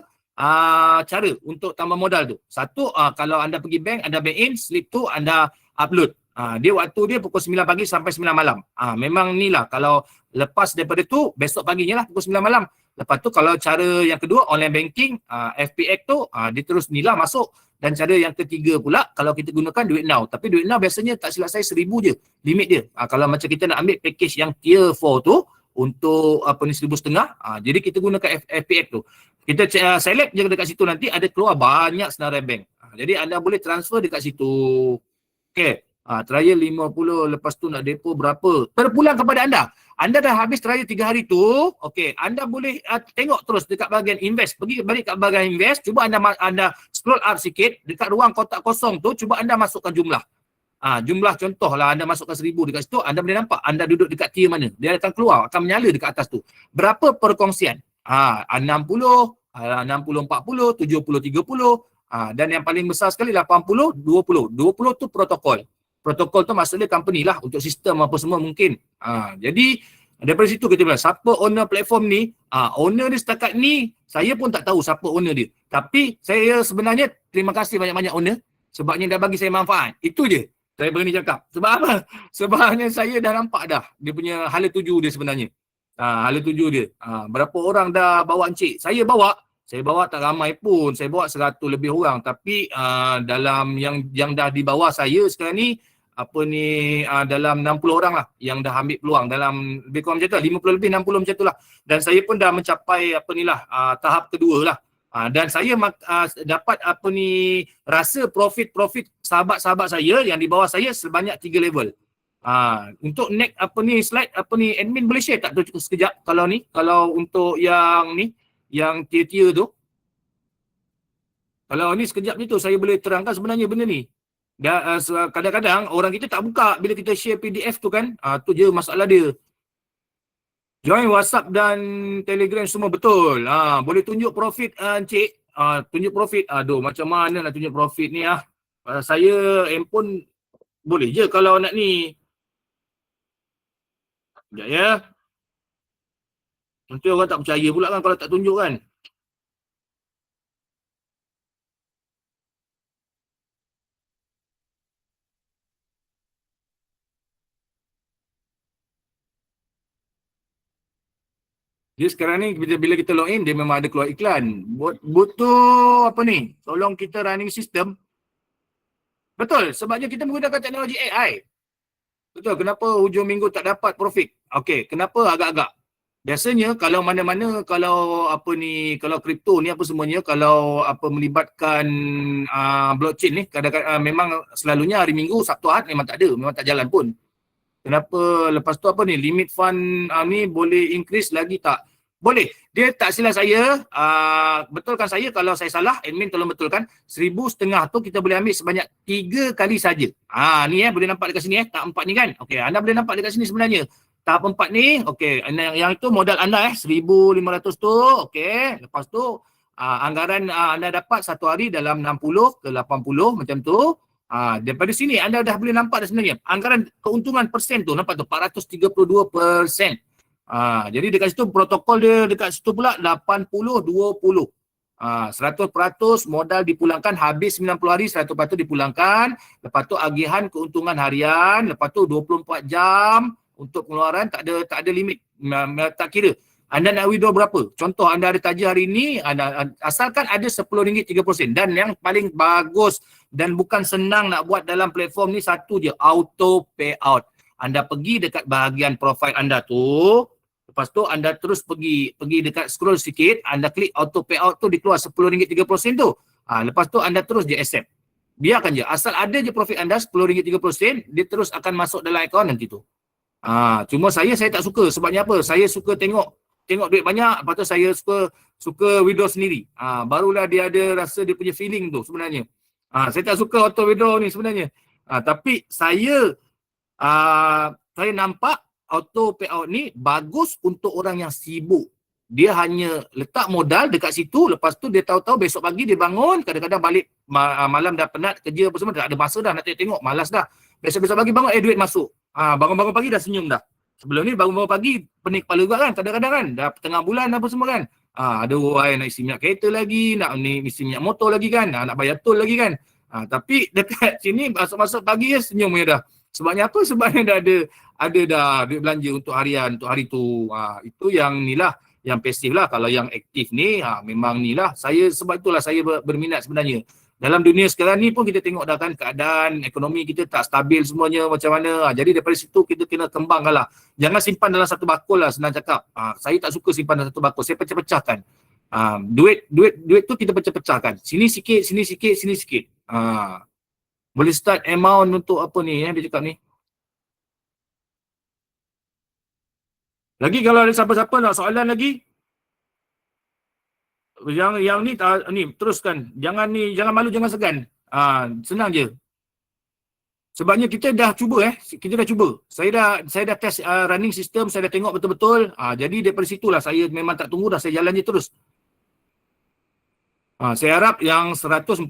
[SPEAKER 1] cara untuk tambah modal tu. Satu, kalau anda pergi bank, anda bank in, slip tu anda upload. Dia waktu dia pukul 9 pagi sampai 9 malam. Memang ni lah, kalau lepas daripada tu, besok paginya lah pukul 9 malam. Lepas tu kalau cara yang kedua, online banking, FPX tu, dia terus ni lah masuk. Dan cara yang ketiga pula, kalau kita gunakan duit now. Tapi duit now biasanya tak silap saya 1,000 je limit dia. Kalau macam kita nak ambil package yang tier 4 tu, untuk apa ni 1,500, jadi kita gunakan FPX tu. Kita select je dekat situ, nanti ada keluar banyak senarai bank. Jadi anda boleh transfer dekat situ. Okay. Trial 50, lepas tu nak depo berapa. Terpulang kepada anda. Anda dah habis trial 3 hari tu, okay, anda boleh tengok terus dekat bahagian invest. Pergi balik kat bahagian invest, cuba anda scroll up sikit, dekat ruang kotak kosong tu, cuba anda masukkan jumlah. Jumlah contohlah anda masukkan 1,000 dekat situ, anda boleh nampak anda duduk dekat tier mana. Dia akan keluar, akan menyala dekat atas tu. Berapa perkongsian? 60, 60-40, 70-30, dan yang paling besar sekali 80-20. 20 tu protokol. Protokol tu maksudnya company lah, untuk sistem apa semua mungkin. Jadi daripada situ kita bilang siapa owner platform ni, owner dia setakat ni saya pun tak tahu siapa owner dia. Tapi saya sebenarnya terima kasih banyak-banyak owner sebabnya dah bagi saya manfaat. Itu je saya berani cakap. Sebab apa? Sebabnya saya dah nampak dah dia punya hala tuju dia sebenarnya. Hala tuju dia. Berapa orang dah bawa encik? Saya bawa tak ramai pun. Saya bawa 100 lebih orang. Tapi dalam yang dah di bawah saya sekarang ni, dalam 60 orang lah yang dah ambil peluang. Dalam lebih kurang macam tu lah, 50 lebih 60 macam tu lah. Dan saya pun dah mencapai tahap kedua lah. Dan saya dapat rasa profit sahabat-sahabat saya yang di bawah saya sebanyak 3 level. Untuk next slide admin boleh share tak tu sekejap kalau untuk yang ni, yang tier-tier tu. Kalau ni sekejap ni tu saya boleh terangkan sebenarnya benda ni. Dan kadang-kadang orang kita tak buka bila kita share PDF tu kan. Tu je masalah dia. Join WhatsApp dan Telegram semua betul. Boleh tunjuk profit encik. Tunjuk profit. Aduh, macam mana nak tunjuk profit ni saya handphone boleh je kalau nak ni. Sekejap ya. Nanti orang tak percaya pula kan kalau tak tunjuk kan. Dia sekarang ni bila kita login, dia memang ada keluar iklan. Butuh tolong kita running sistem. Betul, sebabnya kita menggunakan teknologi AI. Betul, kenapa hujung minggu tak dapat profit? Okey, kenapa agak-agak? Biasanya kalau mana-mana, kalau kalau kripto ni apa semuanya, kalau melibatkan blockchain ni, kadang-kadang memang selalunya hari Minggu, Sabtu Ahad memang tak ada, memang tak jalan pun. Kenapa lepas tu limit fund ni boleh increase lagi tak? Boleh. Dia tak silap saya, betulkan saya kalau saya salah, admin tolong betulkan. 1,500 tu kita boleh ambil sebanyak 3 kali saja. Ni boleh nampak dekat sini tahap 4 ni kan. Okey, anda boleh nampak dekat sini sebenarnya. Tahap 4 ni, okey, yang itu modal anda 1,500 tu, okey. Lepas tu anggaran anda dapat satu hari dalam 60 ke 80 macam tu. Daripada sini anda dah boleh nampak dah sebenarnya anggaran keuntungan persen tu, nampak tu 432%. Jadi dekat situ protokol dia dekat situ pula 80-20. 100% modal dipulangkan, habis 90 hari 100% dipulangkan. Lepas tu agihan keuntungan harian, lepas tu 24 jam untuk pengeluaran, tak ada limit, tak kira anda nak withdraw berapa. Contoh anda ada taja hari ni, asalkan ada RM10.30. Dan yang paling bagus dan bukan senang nak buat dalam platform ni satu je, auto payout. Anda pergi dekat bahagian profile anda tu, lepas tu anda terus pergi dekat scroll sikit, anda klik auto payout tu, dikeluar RM10.30 tu. Lepas tu anda terus je accept. Biarkan je, asal ada je profit anda RM10.30, dia terus akan masuk dalam akaun nanti tu. Cuma saya tak suka. Sebabnya apa? Saya suka tengok tengok duit banyak, lepas tu saya suka withdraw sendiri. Barulah dia ada rasa dia punya feeling tu sebenarnya. Saya tak suka auto withdraw ni sebenarnya. Tapi saya nampak auto payout ni bagus untuk orang yang sibuk. Dia hanya letak modal dekat situ, lepas tu dia tahu-tahu besok pagi dia bangun, kadang-kadang balik malam dah penat kerja apa semua, tak ada masa dah nak tengok, malas dah. Besok-besok pagi bangun, duit masuk. Bangun-bangun pagi dah senyum dah. Sebelum ni bangun-bangun pagi pening kepala juga kan, kadang-kadang kan, dah tengah bulan apa semua kan. Ada orang nak isi minyak kereta lagi, nak isi minyak motor lagi kan, nak bayar tol lagi kan. Tapi dekat sini masuk-masuk pagi je senyum je dah. Sebabnya apa? Sebabnya dah ada dah duit belanja untuk harian, untuk hari tu. Itu yang ni lah, yang pasif lah. Kalau yang aktif ni, memang ni lah. Sebab itulah saya berminat sebenarnya. Dalam dunia sekarang ni pun kita tengok dah kan keadaan ekonomi kita tak stabil semuanya macam mana. Jadi daripada situ kita kena kembangkan lah. Jangan simpan dalam satu bakul lah, senang cakap. Saya tak suka simpan dalam satu bakul. Saya pecah-pecahkan. Duit tu kita pecah-pecahkan. Sini sikit, sini sikit, sini sikit. Boleh start amount untuk apa ni dia cakap ni. Lagi kalau ada siapa-siapa nak soalan lagi, yang ni teruskan. Jangan malu, jangan segan. Senang je. Sebabnya kita dah cuba Saya dah test running system, saya dah tengok betul-betul. Jadi daripada situlah saya memang tak tunggu dah, saya jalan je terus. Saya harap yang 140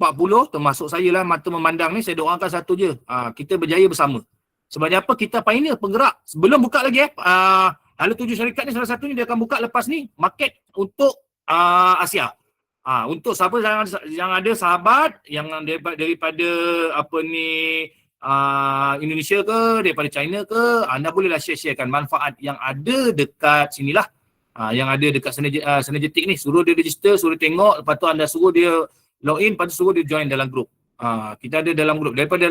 [SPEAKER 1] termasuk saya lah, mata memandang ni, saya doakan satu je. Kita berjaya bersama. Sebabnya apa? Kita pioneer, penggerak. Sebelum buka lagi Hala 7 syarikat ni salah satu ni dia akan buka lepas ni market untuk Asia. Untuk siapa yang ada sahabat yang daripada apa ni Indonesia ke, daripada China ke, anda bolehlah sharekan manfaat yang ada dekat sinilah. Yang ada dekat Synergetic ni, suruh dia register, suruh tengok, lepas tu anda suruh dia login, lepas tu suruh dia join dalam grup. Kita ada dalam grup, daripada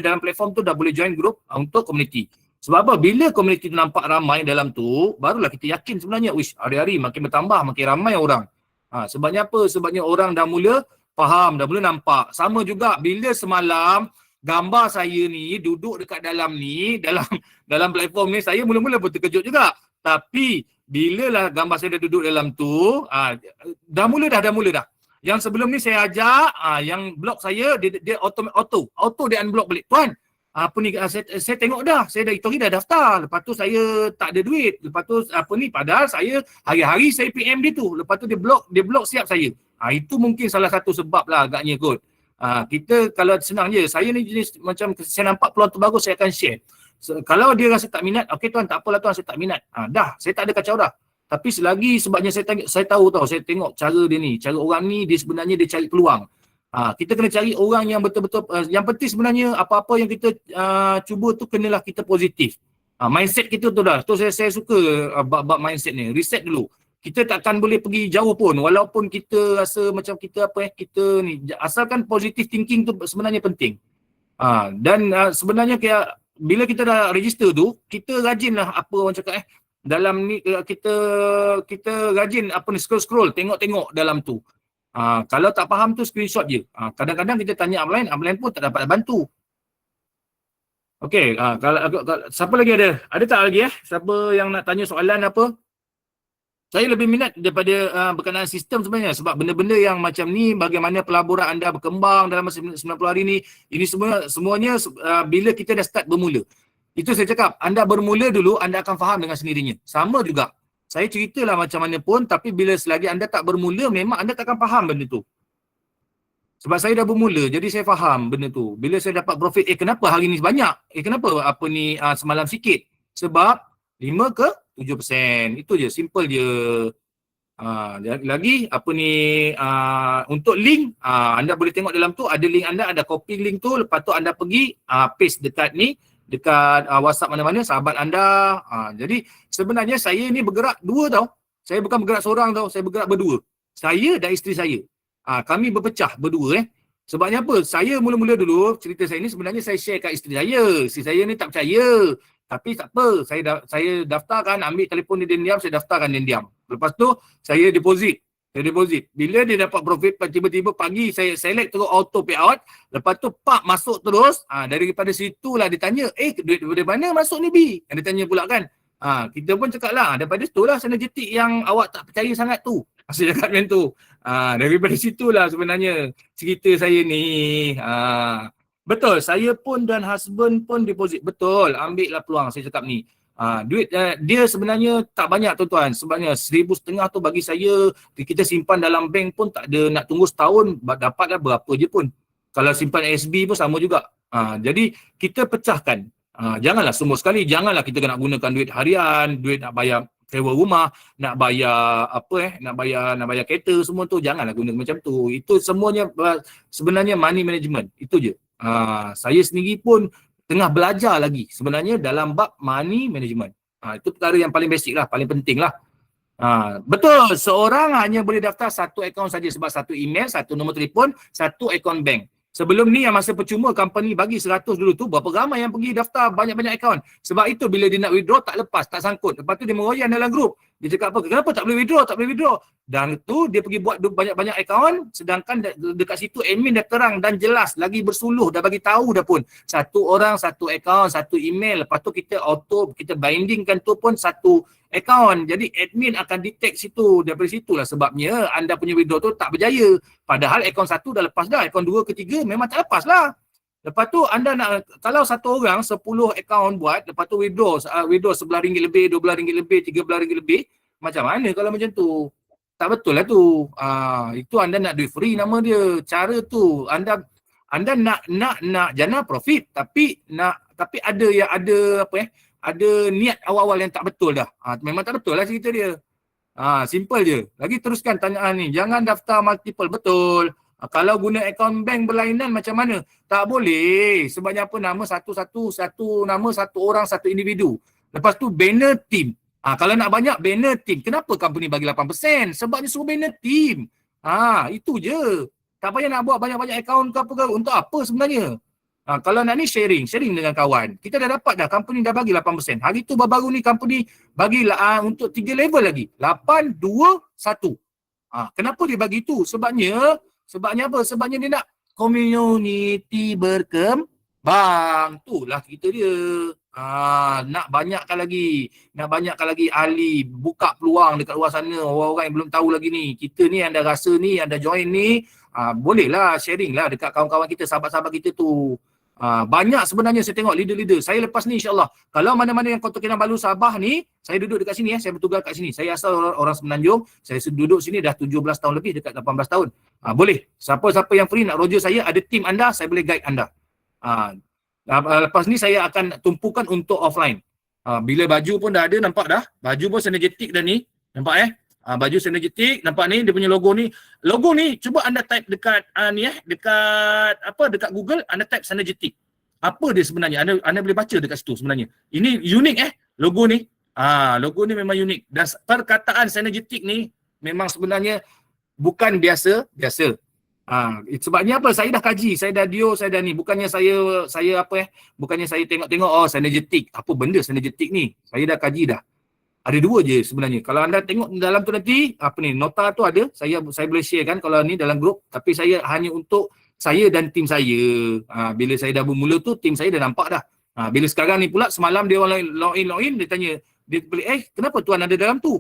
[SPEAKER 1] dalam platform tu dah boleh join grup untuk community. Sebab apa? Bila community tu nampak ramai dalam tu, barulah kita yakin sebenarnya, hari-hari makin bertambah, makin ramai orang. Sebabnya apa? Sebabnya orang dah mula faham, dah mula nampak. Sama juga bila semalam gambar saya ni duduk dekat dalam ni, dalam platform ni, saya mula-mula pun terkejut juga. Tapi bila lah gambar saya dah duduk dalam tu, dah mula dah. Yang sebelum ni saya ajak, yang blog saya, dia auto dia unblock balik. Tuan, apa ni, saya tengok dah, saya dah hitung, dah daftar. Lepas tu saya tak ada duit. Lepas tu padahal saya hari-hari saya PM dia tu. Lepas tu dia block siap saya. Itu mungkin salah satu sebab lah agaknya kot. Kita kalau senang je, saya ni jenis macam saya nampak peluang tu bagus, saya akan share. Kalau dia rasa tak minat, okey tuan, tak apalah tuan, saya tak minat. Dah, saya tak ada kacau dah. Tapi selagi sebabnya saya tahu saya tengok cara dia ni, cara orang ni, dia sebenarnya dia cari peluang. Kita kena cari orang yang betul-betul, yang penting sebenarnya apa-apa yang kita cuba tu kenalah kita positif. Mindset kita tu dah. Tu saya suka bab mindset ni. Reset dulu. Kita takkan boleh pergi jauh pun walaupun kita rasa macam kita kita ni, asalkan positive thinking tu sebenarnya penting. Dan sebenarnya kayak bila kita dah register tu, kita rajinlah apa orang cakap dalam ni, kita rajin scroll tengok dalam tu. Kalau tak faham tu screenshot je. Kadang-kadang kita tanya upline pun tak dapat bantu. Okey, kalau siapa lagi ada? Ada tak lagi siapa yang nak tanya soalan apa? Saya lebih minat daripada berkenaan sistem sebenarnya, sebab benda-benda yang macam ni, bagaimana pelaburan anda berkembang dalam masa 90 hari ni, ini semuanya bila kita dah start bermula. Itu saya cakap, anda bermula dulu, anda akan faham dengan sendirinya. Sama juga. Saya ceritalah macam mana pun, tapi bila selagi anda tak bermula, memang anda tak akan faham benda tu. Sebab saya dah bermula, jadi saya faham benda tu. Bila saya dapat profit, kenapa hari ni banyak? Kenapa semalam sikit? Sebab 5 ke 7%. Itu je, simple je. Lagi untuk link, anda boleh tengok dalam tu, ada link anda, ada copy link tu, lepas tu anda pergi paste dekat ni, dekat WhatsApp mana-mana sahabat anda. Jadi sebenarnya saya ni bergerak dua tau. Saya bukan bergerak seorang tau, saya bergerak berdua. Saya dan isteri saya. Kami berpecah berdua Sebabnya apa? Saya mula-mula dulu cerita saya ni sebenarnya saya share kat isteri saya. Isteri saya ni tak percaya. Tapi tak apa, saya daftarkan, ambil telefon dia diam, saya daftarkan dia diam. Lepas tu saya deposit. Bila dia dapat profit, tiba-tiba pagi saya select terus auto payout. Lepas tu masuk terus. Daripada situlah dia tanya, duit dari mana masuk ni B? Dia tanya pula kan. Kita pun cakap lah, daripada situ lah synergetic yang awak tak percaya sangat tu. Saya cakap macam tu. Daripada situlah sebenarnya cerita saya ni. Betul, saya pun dan husband pun deposit. Betul, ambil lah peluang saya cakap ni. Duit dia sebenarnya tak banyak tuan-tuan. Sebabnya 1,500 tu bagi saya, kita simpan dalam bank pun tak ada, nak tunggu setahun dapatlah berapa je pun. Kalau simpan SB pun sama juga. Jadi kita pecahkan. Janganlah semua sekali, janganlah kita nak gunakan duit harian, duit nak bayar sewa rumah, nak bayar nak bayar kereta, semua tu janganlah guna macam tu. Itu semuanya sebenarnya money management. Itu je. Saya sendiri pun tengah belajar lagi sebenarnya dalam bab money management. Itu perkara yang paling basic lah, paling penting lah. Betul, seorang hanya boleh daftar satu akaun saja sebab satu email, satu nombor telefon, satu akaun bank. Sebelum ni yang masa percuma company bagi 100 dulu tu, berapa ramai yang pergi daftar banyak-banyak akaun. Sebab itu bila dia nak withdraw tak lepas, tak sangkut. Lepas tu dia meroyan dalam grup. Dia cakap apa? Kenapa tak boleh withdraw? Tak boleh withdraw. Dan tu dia pergi buat banyak-banyak akaun, sedangkan dekat situ admin dah terang dan jelas, lagi bersuluh, dah bagi tahu dah pun. Satu orang, satu akaun, satu email. Lepas tu kita kita bindingkan tu pun satu akaun. Jadi admin akan detect situ. Daripada situlah sebabnya anda punya withdraw tu tak berjaya. Padahal akaun satu dah lepas dah. Akaun 2 ke 3 memang tak lepas lah. Lepas tu anda nak, kalau satu orang 10 akaun buat, lepas tu withdraw RM11 lebih, RM12 lebih, RM13 lebih, macam mana kalau macam tu? Tak betul lah tu. Itu anda nak duit free nama dia. Cara tu anda nak jana profit, tapi ada niat awal-awal yang tak betul dah. Memang tak betul lah cerita dia. Simple je. Lagi teruskan tanyaan ni. Jangan daftar multiple. Betul. Kalau guna akaun bank berlainan macam mana? Tak boleh. Sebabnya apa? Nama satu nama, satu orang, satu individu. Lepas tu banner team. Kalau nak banyak banner team. Kenapa company bagi 8%? Sebabnya suruh banner team. Itu je. Tak payah nak buat banyak-banyak akaun ke apa ke. Untuk apa sebenarnya? Kalau nak ni sharing dengan kawan. Kita dah dapat dah, company dah bagi 8%. Hari tu baru ni company bagi untuk 3 level lagi. 8, 2, 1. Kenapa dia bagi tu? Sebabnya apa? Sebabnya dia nak community berkembang. Itulah cerita dia. Nak banyakkan lagi ahli, buka peluang dekat luar sana, orang-orang yang belum tahu lagi ni. Kita ni anda rasa ni, anda join ni, bolehlah sharing lah dekat kawan-kawan kita, sahabat-sahabat kita tu. Banyak sebenarnya saya tengok leader-leader. Saya lepas ni insyaAllah, kalau mana-mana yang Kota Kinabalu Sabah ni, saya duduk dekat sini, saya bertugas kat sini. Saya asal orang Semenanjung, saya duduk sini dah 17 tahun lebih, dekat 18 tahun. Boleh, siapa-siapa yang free nak roger saya, ada tim anda, saya boleh guide anda. Lepas ni saya akan tumpukan untuk offline. Bila baju pun dah ada, nampak dah. Baju pun synergetic dah ni. Nampak baju synergetic, nampak ni dia punya logo ni. Logo ni cuba anda type dekat dekat Google, anda type synergetic. Apa dia sebenarnya? Anda boleh baca dekat situ sebenarnya. Ini unik logo ni. Logo ni memang unik. Dan perkataan synergetic ni memang sebenarnya bukan biasa. Sebabnya apa? Saya dah kaji, saya dah ni. Bukannya saya bukannya saya tengok synergetic. Apa benda synergetic ni? Saya dah kaji dah. Ada dua je sebenarnya. Kalau anda tengok dalam tu nanti, nota tu ada, saya boleh share kan kalau ni dalam grup, tapi saya hanya untuk saya dan tim saya. Bila saya dah bermula tu, tim saya dah nampak dah. Bila sekarang ni pula, semalam dia orang login, dia tanya, dia beli, kenapa tuan ada dalam tu?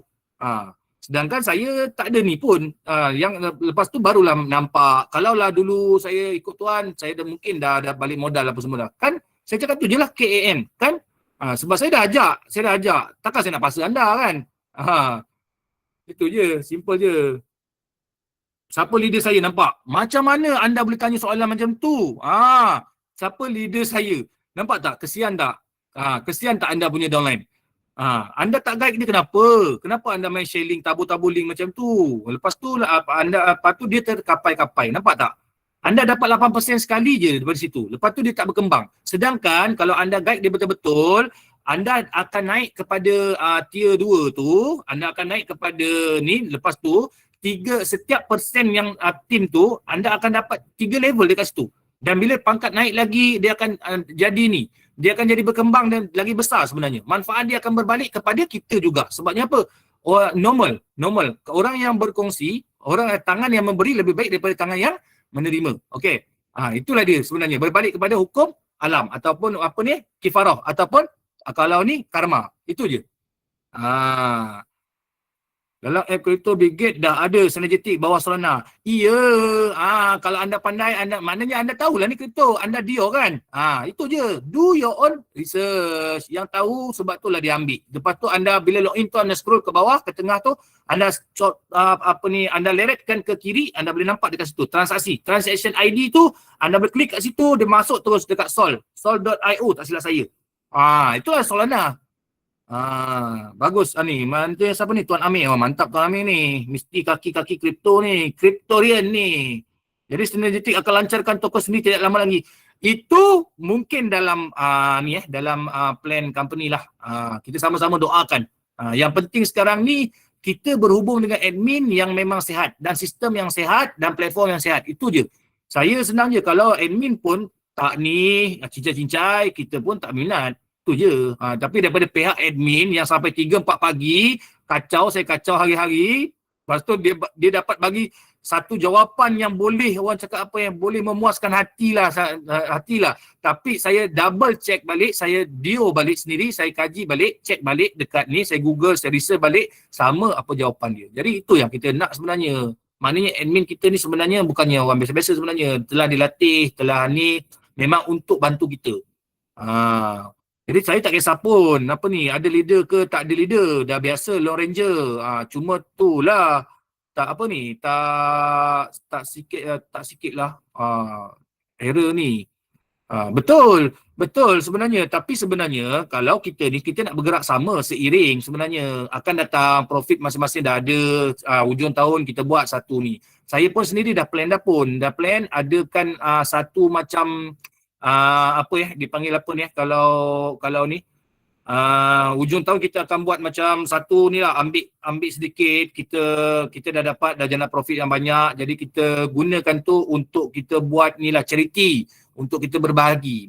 [SPEAKER 1] Sedangkan saya tak ada ni pun. Yang lepas tu barulah nampak. Kalaulah dulu saya ikut tuan, saya dah mungkin dah balik modal apa semua dah. Kan saya cakap tu je lah KAN kan. Sebab saya dah ajak. Takkan saya nak paksa anda kan. Itu je, simple je. Siapa leader saya nampak? Macam mana anda boleh tanya soalan macam tu? Siapa leader saya? Nampak tak? Kesian tak? Kesian tak anda punya downline? Anda tak guide dia kenapa? Kenapa anda main sharing tabur-tabur link macam tu? Lepas tu dia terkapai-kapai. Nampak tak? Anda dapat 8% sekali je daripada situ. Lepas tu dia tak berkembang. Sedangkan kalau anda guide dia betul-betul, anda akan naik kepada tier 2 tu, anda akan naik kepada ni, lepas tu setiap persen yang team tu, anda akan dapat 3 level dekat situ. Dan bila pangkat naik lagi, dia akan jadi ni. Dia akan jadi berkembang dan lagi besar sebenarnya. Manfaat dia akan berbalik kepada kita juga. Sebabnya apa? Normal. Orang yang berkongsi, tangan yang memberi lebih baik daripada tangan yang menerima. Okey. Itulah dia sebenarnya. Berbalik kepada hukum alam ataupun kifarah ataupun kalau ni karma. Itu je. Dalam app Crypto Brigade dah ada Synergetic bawah Solana. Iya. Kalau anda pandai, maknanya anda tahulah ni kripto. Anda Dio kan? Itu je. Do your own research. Yang tahu sebab itulah dia ambil. Lepas tu anda bila login tu anda scroll ke bawah, ke tengah tu, anda anda leretkan ke kiri, anda boleh nampak dekat situ transaksi. Transaction ID tu anda berklik kat situ, dia masuk terus dekat Sol. Sol.io tak silap saya. Itulah Solana. Bagus ni. Mantu siapa ni? Tuan Amir. Mantap Tuan Amir ni. Mesti kaki-kaki kripto ni. Kriptorian ni. Jadi Synergetic akan lancarkan toko sendiri tidak lama lagi. Itu mungkin dalam dalam plan company lah. Kita sama-sama doakan. Yang penting sekarang ni kita berhubung dengan admin yang memang sihat dan sistem yang sihat dan platform yang sihat. Itu je. Saya senang je kalau admin pun tak ni cincai-cincai, kita pun tak minat. Itu je. Tapi daripada pihak admin yang sampai 3-4 pagi saya kacau hari-hari, lepas tu dia dapat bagi satu jawapan yang boleh orang cakap apa yang boleh memuaskan hatilah. Tapi saya double check balik, saya Dio balik sendiri, saya kaji balik, check balik dekat ni, saya Google, saya research balik, sama apa jawapan dia. Jadi itu yang kita nak sebenarnya. Maknanya admin kita ni sebenarnya bukannya orang biasa-biasa sebenarnya. Telah dilatih, telah ni memang untuk bantu kita. Jadi saya tak kisah pun ada leader ke tak ada leader, dah biasa Lone Ranger. Cuma tu lah tak sikit lah error ni. Betul sebenarnya, tapi sebenarnya kalau kita nak bergerak sama seiring, sebenarnya akan datang profit masing-masing dah ada. Hujung tahun kita buat satu ni. Saya pun sendiri dah plan adakan satu macam dipanggil apa ni kalau ni hujung tahun kita akan buat macam satu ni lah, ambil sedikit, kita dah dapat jana profit yang banyak, jadi kita gunakan tu untuk kita buat ni lah charity, untuk kita berbahagi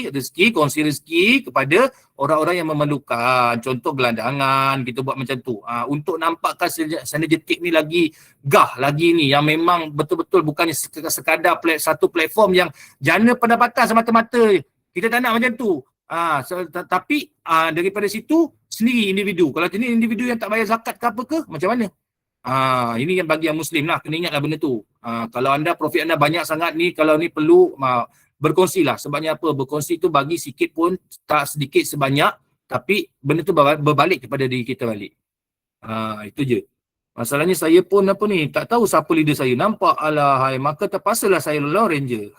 [SPEAKER 1] rezeki, kongsi rezeki kepada orang-orang yang memerlukan. Contoh gelandangan, kita buat macam tu. Untuk nampakkan Synergetic ni lagi lagi ni, yang memang betul-betul bukannya sekadar satu platform yang jana pendapatan semata-mata. Kita tak nak macam tu. Tapi daripada situ sendiri individu. Kalau jenis individu yang tak bayar zakat ke apa ke, macam mana? Ini yang bagi yang Muslim lah, kena ingatlah benda tu. Kalau anda profit anda banyak sangat ni, kalau ni perlu berkongsi lah. Sebabnya apa? Berkongsi tu bagi sikit pun, tak sedikit sebanyak, tapi benda tu berbalik kepada diri kita balik. Itu je. Masalahnya saya pun tak tahu siapa leader saya. Nampak alahai, maka terpaksalah saya Lone Ranger.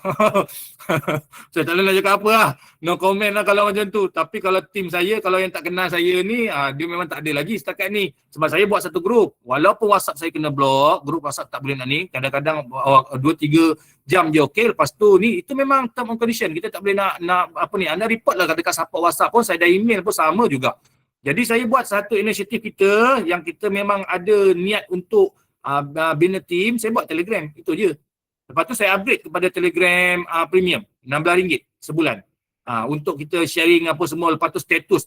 [SPEAKER 1] Saya tak boleh nak cakap apa lah. No comment lah kalau macam tu. Tapi kalau tim saya, kalau yang tak kenal saya ni, dia memang tak ada lagi setakat ni. Sebab saya buat satu grup. Walaupun WhatsApp saya kena block, grup WhatsApp tak boleh nak ni. Kadang-kadang 2-3 jam je okey. Lepas tu ni, itu memang term and condition. Kita tak boleh nak anda report lah dekat support WhatsApp pun, saya dah email pun sama juga. Jadi saya buat satu inisiatif kita yang kita memang ada niat untuk bina team, saya buat Telegram, itu je. Lepas tu saya upgrade kepada Telegram premium, RM16 sebulan. Untuk kita sharing apa semua. Lepas tu status.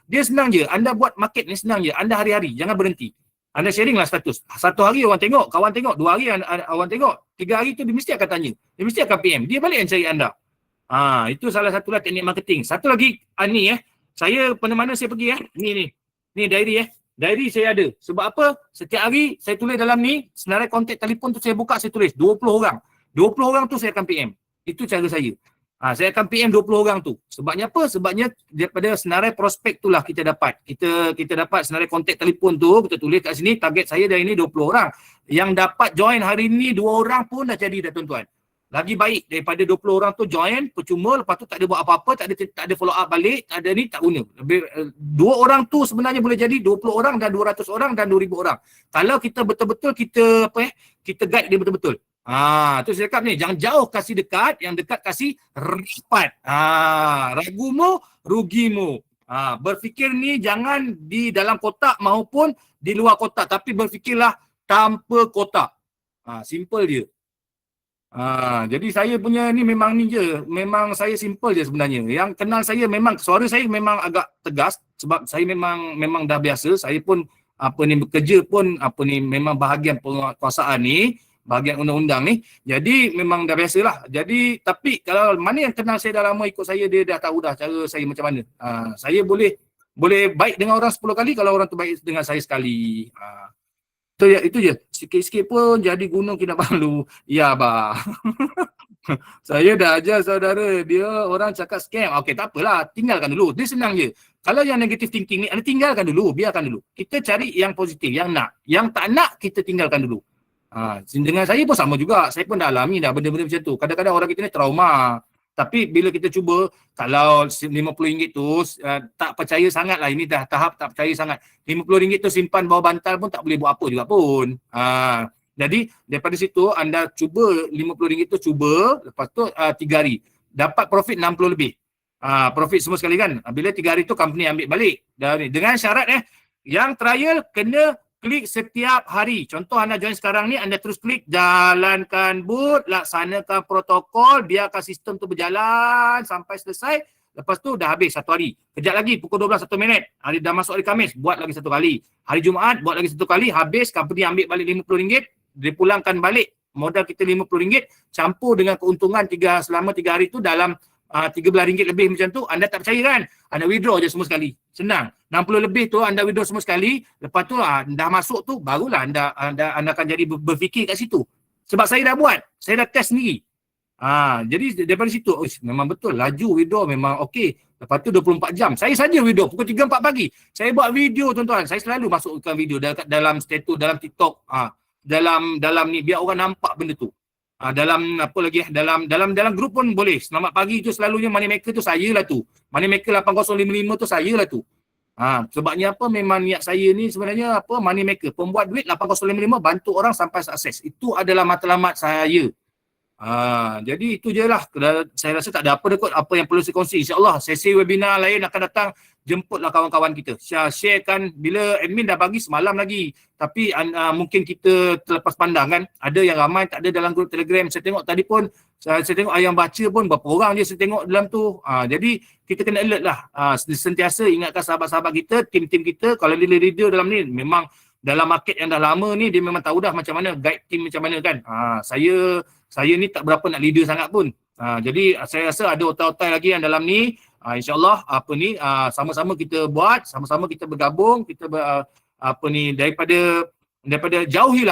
[SPEAKER 1] Dia senang je, anda buat market ni senang je, anda hari-hari, jangan berhenti. Anda sharing lah status. Satu hari orang tengok, kawan tengok, 2 hari orang tengok, 3 hari tu dia mesti akan tanya, dia mesti akan PM, dia balik yang cari anda. Itu salah satulah teknik marketing. Satu lagi saya mana saya pergi ni diary diary saya ada. Sebab apa? Setiap hari saya tulis dalam ni, senarai kontak telefon tu saya buka, saya tulis 20 orang. 20 orang tu saya akan PM. Itu cara saya. Saya akan PM 20 orang tu. Sebabnya apa? Sebabnya daripada senarai prospek tu lah kita dapat. Kita dapat senarai kontak telefon tu, kita tulis kat sini, target saya dari ni 20 orang. Yang dapat join hari ni 2 orang pun dah jadi dah tuan-tuan. Lagi baik daripada 20 orang tu join percuma, lepas tu tak ada buat apa-apa, tak ada follow up balik, tak ada ni, tak guna. 2 orang tu sebenarnya boleh jadi 20 orang dan 200 orang dan 2,000 orang. Kalau kita betul-betul kita guide dia betul-betul. Tu saya cakap ni, jangan jauh kasih dekat, yang dekat kasih rapat. Ragumu, rugimu. Berfikir ni jangan di dalam kotak maupun di luar kotak, tapi berfikirlah tanpa kotak. Simple dia. Jadi saya punya ni memang ni je. Memang saya simple je sebenarnya. Yang kenal saya memang, suara saya memang agak tegas sebab saya memang dah biasa. Saya pun bekerja pun memang bahagian penguasaan ni, bahagian undang-undang ni. Jadi memang dah biasalah. Jadi tapi kalau mana yang kenal saya dah lama ikut saya, dia dah tahu dah cara saya macam mana. Saya boleh Boleh baik dengan orang 10 kali kalau orang tu baik dengan saya sekali. Itu je. Sikit-sikit pun jadi gunung Kinabalu. Ya, bah. Saya dah ajar saudara, dia orang cakap scam. Okey, tak apalah, tinggalkan dulu. Dia senang je. Kalau yang negative thinking ni, anda tinggalkan dulu, biarkan dulu. Kita cari yang positif, yang nak. Yang tak nak, kita tinggalkan dulu. Dengan saya pun sama juga. Saya pun dah alami dah benda-benda macam tu. Kadang-kadang orang kita ni trauma. Tapi bila kita cuba, kalau RM50 tu tak percaya sangat lah. Ini dah tahap tak percaya sangat. RM50 tu simpan bawah bantal pun tak boleh buat apa juga pun. Jadi daripada situ anda cuba RM50 tu cuba, lepas tu 3 hari. Dapat profit 60 lebih. Profit semua sekali kan. Bila 3 hari tu company ambil balik. Dengan syarat yang trial kena klik setiap hari. Contoh anda join sekarang ni, anda terus klik, jalankan boot, laksanakan protokol, biarkan sistem tu berjalan sampai selesai. Lepas tu dah habis 1 hari. Kejap lagi pukul 12 1 minit. Hari dah masuk hari Khamis, buat lagi 1 kali. Hari Jumaat buat lagi 1 kali, habis company ambil balik RM50, dipulangkan balik modal kita RM50, campur dengan keuntungan selama 3 hari tu dalam RM13 lebih macam tu. Anda tak percaya kan? Anda withdraw je semua sekali. Senang. 60 lebih tu anda withdraw semua sekali. Lepas tu dah masuk tu barulah anda akan jadi berfikir kat situ. Sebab saya dah buat. Saya dah test sendiri. Jadi daripada situ memang betul laju withdraw memang okey. Lepas tu 24 jam. Saya saja withdraw pukul 3 4 pagi. Saya buat video tuan-tuan. Saya selalu masukkan video dalam status, dalam TikTok, dalam ni biar orang nampak benda tu. Dalam apa lagi dalam grup pun boleh. Selamat pagi tu selalunya money maker tu saya lah tu. Money maker 8055 tu saya lah tu. Sebabnya apa, memang niat saya ni sebenarnya apa, money maker, pembuat duit 8055, bantu orang sampai sukses. Itu adalah matlamat saya. Jadi itu je lah. Saya rasa tak ada apa kot apa yang perlu saya kongsi. InsyaAllah sesi webinar lain akan datang. Jemputlah kawan-kawan kita. Sharekan bila admin dah bagi semalam lagi. Tapi mungkin kita terlepas pandang kan. Ada yang ramai tak ada dalam grup Telegram. Saya tengok tadi pun, saya tengok yang baca pun berapa orang je saya tengok dalam tu. Jadi kita kena alert lah. Sentiasa ingatkan sahabat-sahabat kita, tim-tim kita. Kalau leader dalam ni memang dalam market yang dah lama ni, dia memang tahu dah macam mana guide team macam mana kan. Saya ni tak berapa nak leader sangat pun. Jadi saya rasa ada otai-otai lagi yang dalam ni. InsyaAllah sama-sama kita buat, sama-sama kita bergabung, kita daripada jauhi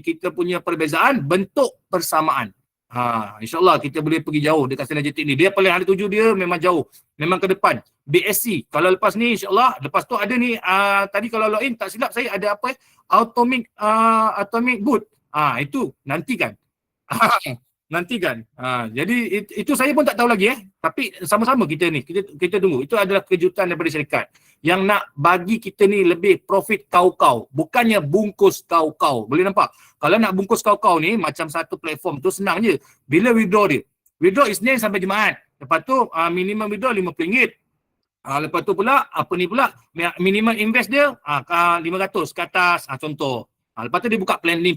[SPEAKER 1] kita punya perbezaan, bentuk persamaan. InsyaAllah kita boleh pergi jauh dekat Synergetic ni. Dia paling hari tuju dia memang jauh, memang ke depan. BSC kalau lepas ni insyaAllah, lepas tu ada ni tadi kalau login tak silap saya ada apa atomic boot. Itu nantikan. Nantikan. Jadi itu saya pun tak tahu lagi tapi sama-sama kita ni kita tunggu. Itu adalah kejutan daripada syarikat yang nak bagi kita ni lebih profit kau-kau, bukannya bungkus kau-kau. Boleh nampak? Kalau nak bungkus kau-kau ni macam satu platform tu senang je. Bila withdraw Isnin sampai Jumaat. Lepas tu minimum withdraw RM50. Lepas tu pula minimum invest dia 500 ke atas contoh. Lepas tu dia buka planning.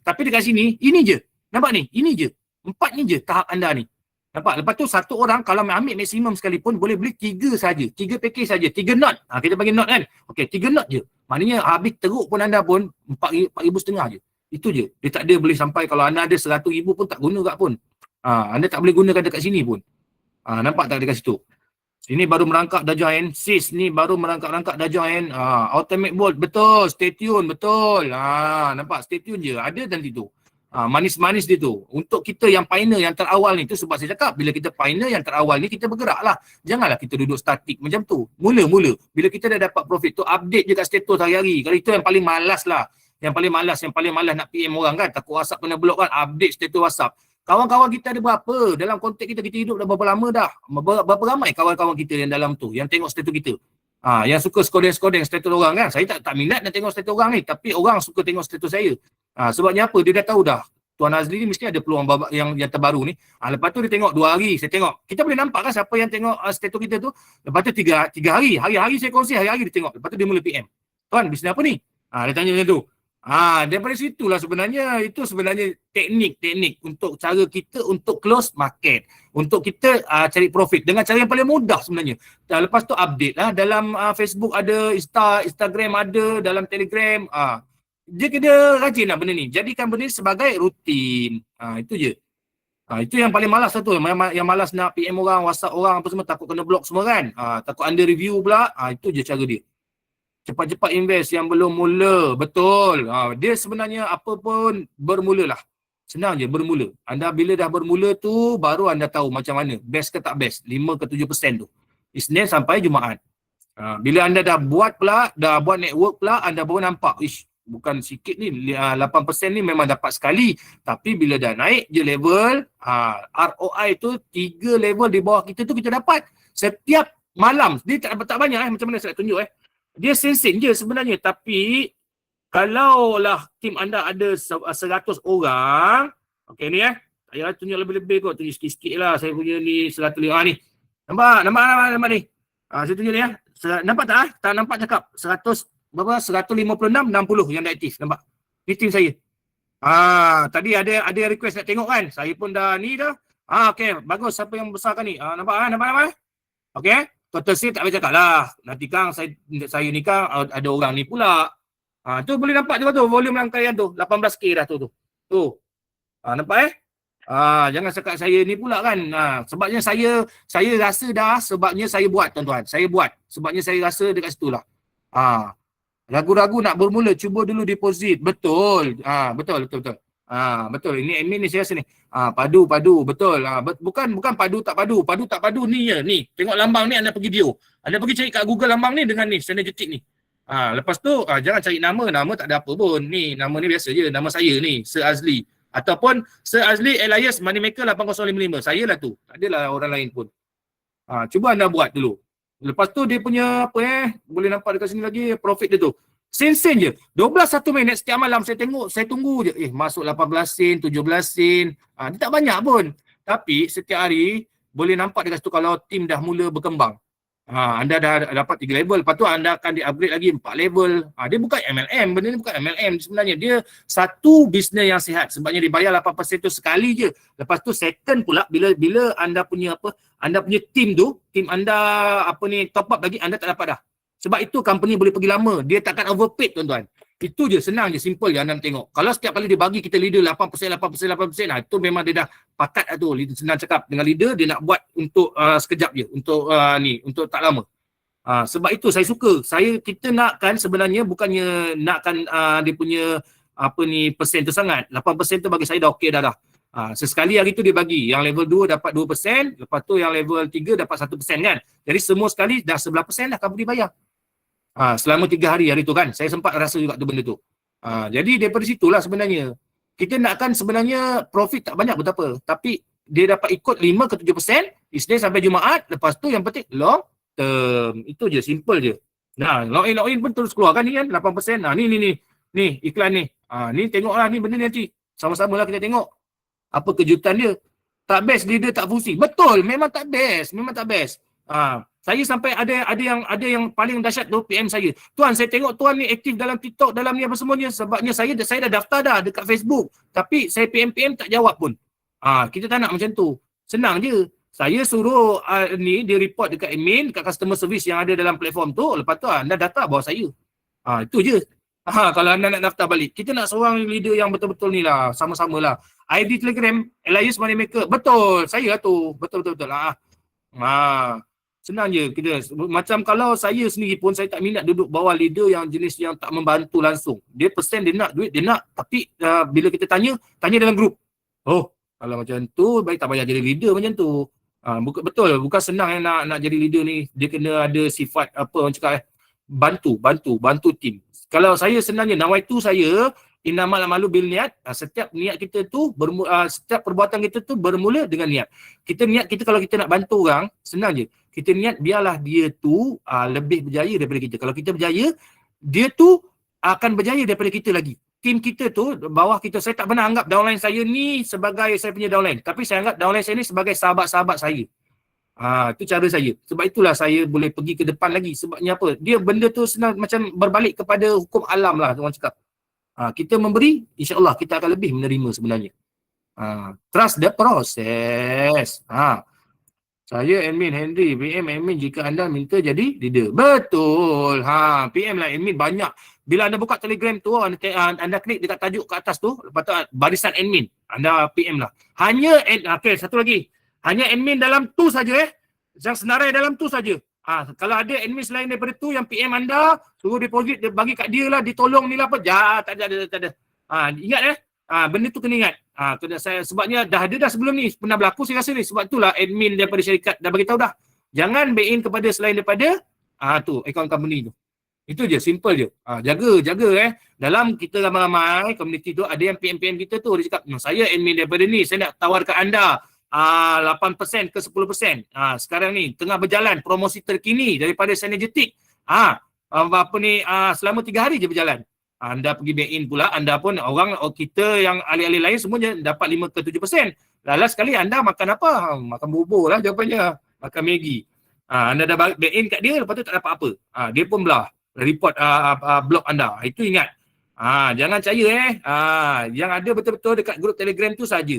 [SPEAKER 1] Tapi dekat sini, ini je. Nampak ni? Ini je. 4 ni je tahap anda ni. Nampak? Lepas tu satu orang kalau ambil maksimum sekalipun boleh beli 3 saja. 3 package saja. 3 knot. Kita bagi knot kan? Okey, 3 knot je. Maknanya habis teruk pun anda pun RM4,500 je. Itu je. Dia tak ada boleh sampai kalau anda ada RM100,000 pun tak guna kat pun. Anda tak boleh gunakan dekat sini pun. Nampak tak dekat situ? Ini baru merangkak dah join. Sis ni baru merangkak-rangkak dah join. Automate bolt. Betul. Stay tune. Betul. Nampak? Stay tune je. Ada nanti tu. Manis-manis dia tu. Untuk kita yang pioneer yang terawal ni. Tu sebab saya cakap. Bila kita pioneer yang terawal ni, kita bergerak lah. Janganlah kita duduk statik macam tu. Mula-mula. Bila kita dah dapat profit tu, update je kat status hari-hari. Kalau itu yang paling malas lah. Yang paling malas nak PM orang kan. Takut WhatsApp kena block kan. Update status WhatsApp. Kawan-kawan kita ada berapa? Dalam konteks kita hidup dah berapa lama dah? Berapa ramai kawan-kawan kita yang dalam tu, yang tengok status kita? Yang suka skodeng-skodeng status orang kan? Saya tak minat nak tengok status orang ni, tapi orang suka tengok status saya. Sebabnya apa? Dia dah tahu dah. Tuan Azli ni mesti ada peluang yang terbaru ni. Lepas tu dia tengok 2 hari, saya tengok. Kita boleh nampak kan siapa yang tengok status kita tu? Lepas tu 3 hari. Hari-hari saya kongsi, hari-hari dia tengok. Lepas tu dia mula PM. Tuan, bisnes apa ni? Dia tanya macam tu. Daripada situlah sebenarnya, itu sebenarnya teknik untuk cara kita untuk close market, untuk kita cari profit dengan cara yang paling mudah sebenarnya. Lepas tu update lah dalam Facebook ada, Instagram ada, dalam Telegram. Dia kena rajin lah benda ni. Jadikan benda ni sebagai rutin. Itu je. Itu yang paling malas tu. Yang malas nak PM orang, WhatsApp orang apa semua, takut kena block semua kan. Takut under review pula. Itu je cara dia. Cepat-cepat invest yang belum mula. Betul. Dia sebenarnya apa pun bermula lah. Senang je bermula. Anda bila dah bermula tu baru anda tahu macam mana. Best ke tak best. 5 ke 7% tu. Isnin sampai Jumaat. Bila anda dah buat pula, dah buat network pula, anda baru nampak. Bukan sikit ni, 8% ni memang dapat sekali. Tapi bila dah naik je level, ROI tu 3 level di bawah kita tu kita dapat. Setiap malam. Dia tak banyak macam mana saya nak tunjuk Dia sen-sen je sebenarnya. Tapi kalaulah tim anda ada 100 orang, okey ni tak payah tunjuk lebih-lebih kot, tunjuk sikit-sikit lah saya punya ni 105 ni. Nampak ni. Saya tunjuk ni nampak tak? Tak nampak cakap 100 berapa? 156 60 yang dah aktif, nampak? Ni tim saya. Tadi ada request nak tengok kan? Saya pun dah ni dah. Okey, bagus. Siapa yang besarkan ni? Nampak? Okey. Total sale tak payah cakap lah. Nanti Kang saya ni Kang ada orang ni pula. Tu boleh nampak juga tu volume rangkaian tu 18K dah tu. Nampak jangan cakap saya ni pula kan. Sebabnya saya rasa dah, sebabnya saya buat tuan-tuan. Saya buat sebabnya saya rasa dekat situ lah. Ragu-ragu nak bermula, cuba dulu deposit. Betul. Betul. Betul. Ini admin ni saya rasa ni. Padu. Betul. Bukan padu tak padu. Padu tak padu ni je. Ni. Tengok lambang ni anda pergi view. Anda pergi cari kat Google lambang ni dengan ni. Synergetic ni. Lepas tu jangan cari nama. Nama tak ada apa pun. Ni. Nama ni biasa je. Nama saya ni. Sir Azli. Ataupun Sir Azli alias Moneymaker 8055. Saya lah tu. Tak adalah orang lain pun. Cuba anda buat dulu. Lepas tu dia punya boleh nampak dekat sini lagi profit dia tu. Sen-sen je. 12-1 minit setiap malam saya tengok, saya tunggu je. Masuk 18 sen, 17 sen. Dia tak banyak pun. Tapi setiap hari boleh nampak dekat situ kalau tim dah mula berkembang. Anda dah dapat 3 level. Lepas tu anda akan di-upgrade lagi 4 level. Dia bukan MLM. Benda ni bukan MLM sebenarnya. Dia satu bisnes yang sihat. Sebabnya dibayar 8% tu sekali je. Lepas tu second pula bila anda punya anda punya tim tu, tim anda top up lagi, anda tak dapat dah. Sebab itu company boleh pergi lama. Dia takkan overpaid tuan-tuan. Itu je, senang je, simple je anda tengok. Kalau setiap kali dia bagi kita leader 8%, itu memang dia dah pakat lah tu. Senang cakap dengan leader, dia nak buat untuk sekejap je. Untuk tak lama. Sebab itu saya suka. Kita nakkan sebenarnya bukannya nakkan dia punya persen tu sangat. 8% tu bagi saya dah okey dah. Sesekali hari tu dia bagi. Yang level 2 dapat 2%, lepas tu yang level 3 dapat 1% kan. Jadi semua sekali dah 11% dah company bayar. Selama 3 hari tu kan. Saya sempat rasa juga tu benda tu. Jadi daripada situlah sebenarnya. Kita nakkan sebenarnya profit tak banyak pun tak apa. Tapi dia dapat ikut 5 ke 7%, Isnin sampai Jumaat. Lepas tu yang penting long term. Itu je, simple je. Login pun terus keluar kan ni kan 8%. Ni iklan ni. Ni tengoklah ni benda ni nanti. Sama-sama lah kita tengok. Apa kejutan dia. Tak best leader tak fungsi. Betul, memang tak best. Saya sampai ada yang paling dahsyat tu PM saya. Tuan, saya tengok tuan ni aktif dalam TikTok, dalam ni apa semuanya. Sebabnya saya dah daftar dah dekat Facebook. Tapi saya PM tak jawab pun. Kita tak nak macam tu. Senang je. Saya suruh dia report dekat admin, dekat customer service yang ada dalam platform tu. Lepas tu anda data bawah saya. Itu je. Kalau anda nak daftar balik. Kita nak seorang leader yang betul-betul ni lah. Sama-sama lah. ID Telegram, Elias Moneymaker. Betul. Saya lah tu. Betul-betul lah. Senang je kita. Macam kalau saya sendiri pun saya tak minat duduk bawah leader yang jenis yang tak membantu langsung. Dia persen dia nak, duit dia nak. Tapi bila kita tanya dalam grup. Kalau macam tu baik tak payah jadi leader macam tu. Betul, bukan senang nak jadi leader ni. Dia kena ada sifat orang cakap bantu tim. Kalau saya sebenarnya nawaitu saya innamal a'malu bil niat. Setiap niat kita tu setiap perbuatan kita tu bermula dengan niat. Kita kalau kita nak bantu orang, senang je. Kita niat biarlah dia tu lebih berjaya daripada kita. Kalau kita berjaya, dia tu akan berjaya daripada kita lagi. Tim kita tu bawah kita, saya tak pernah anggap downline saya ni sebagai saya punya downline. Tapi saya anggap downline saya ni sebagai sahabat-sahabat saya. Itu cara saya. Sebab itulah saya boleh pergi ke depan lagi. Sebabnya apa? Dia benda tu senang macam berbalik kepada hukum alam lah orang cakap. Kita memberi, insya-Allah kita akan lebih menerima sebenarnya. Trust the process. Saya admin PM admin jika anda minta jadi leader. Betul. PM lah admin banyak bila anda buka Telegram tu, anda klik dekat tajuk kat atas tu, lepas tu barisan admin, anda PM lah. Hanya, satu lagi. Hanya admin dalam tu saja yang senarai dalam tu saja. Kalau ada admin selain daripada tu yang PM anda, suruh deposit, dia bagi kat dia lah, ditolong ni lah apa. Tak ada. Ingat benda tu kena ingat. Sebabnya dah ada sebelum ni, pernah berlaku saya rasa ni. Sebab itulah admin daripada syarikat dah bagi tahu dah. Jangan back-in kepada selain daripada tu account company tu. Itu je, simple je. Jaga dalam kita ramai-ramai community tu ada yang PM kita tu, dia cakap, saya admin daripada ni, saya nak tawarkan anda 8% ke 10%. Sekarang ni tengah berjalan promosi terkini daripada Synergetic. Selama 3 hari je berjalan. Anda pergi back in pula, anda pun kita yang ahli-ahli lain semuanya dapat 5 ke 7%. Last sekali anda makan apa? Makan bubur lah jawapannya. Makan Maggi. Anda dah back in kat dia, lepas tu tak dapat apa. Dia pun belah report blog anda. Itu ingat. Jangan percaya yang ada betul-betul dekat grup Telegram tu saja.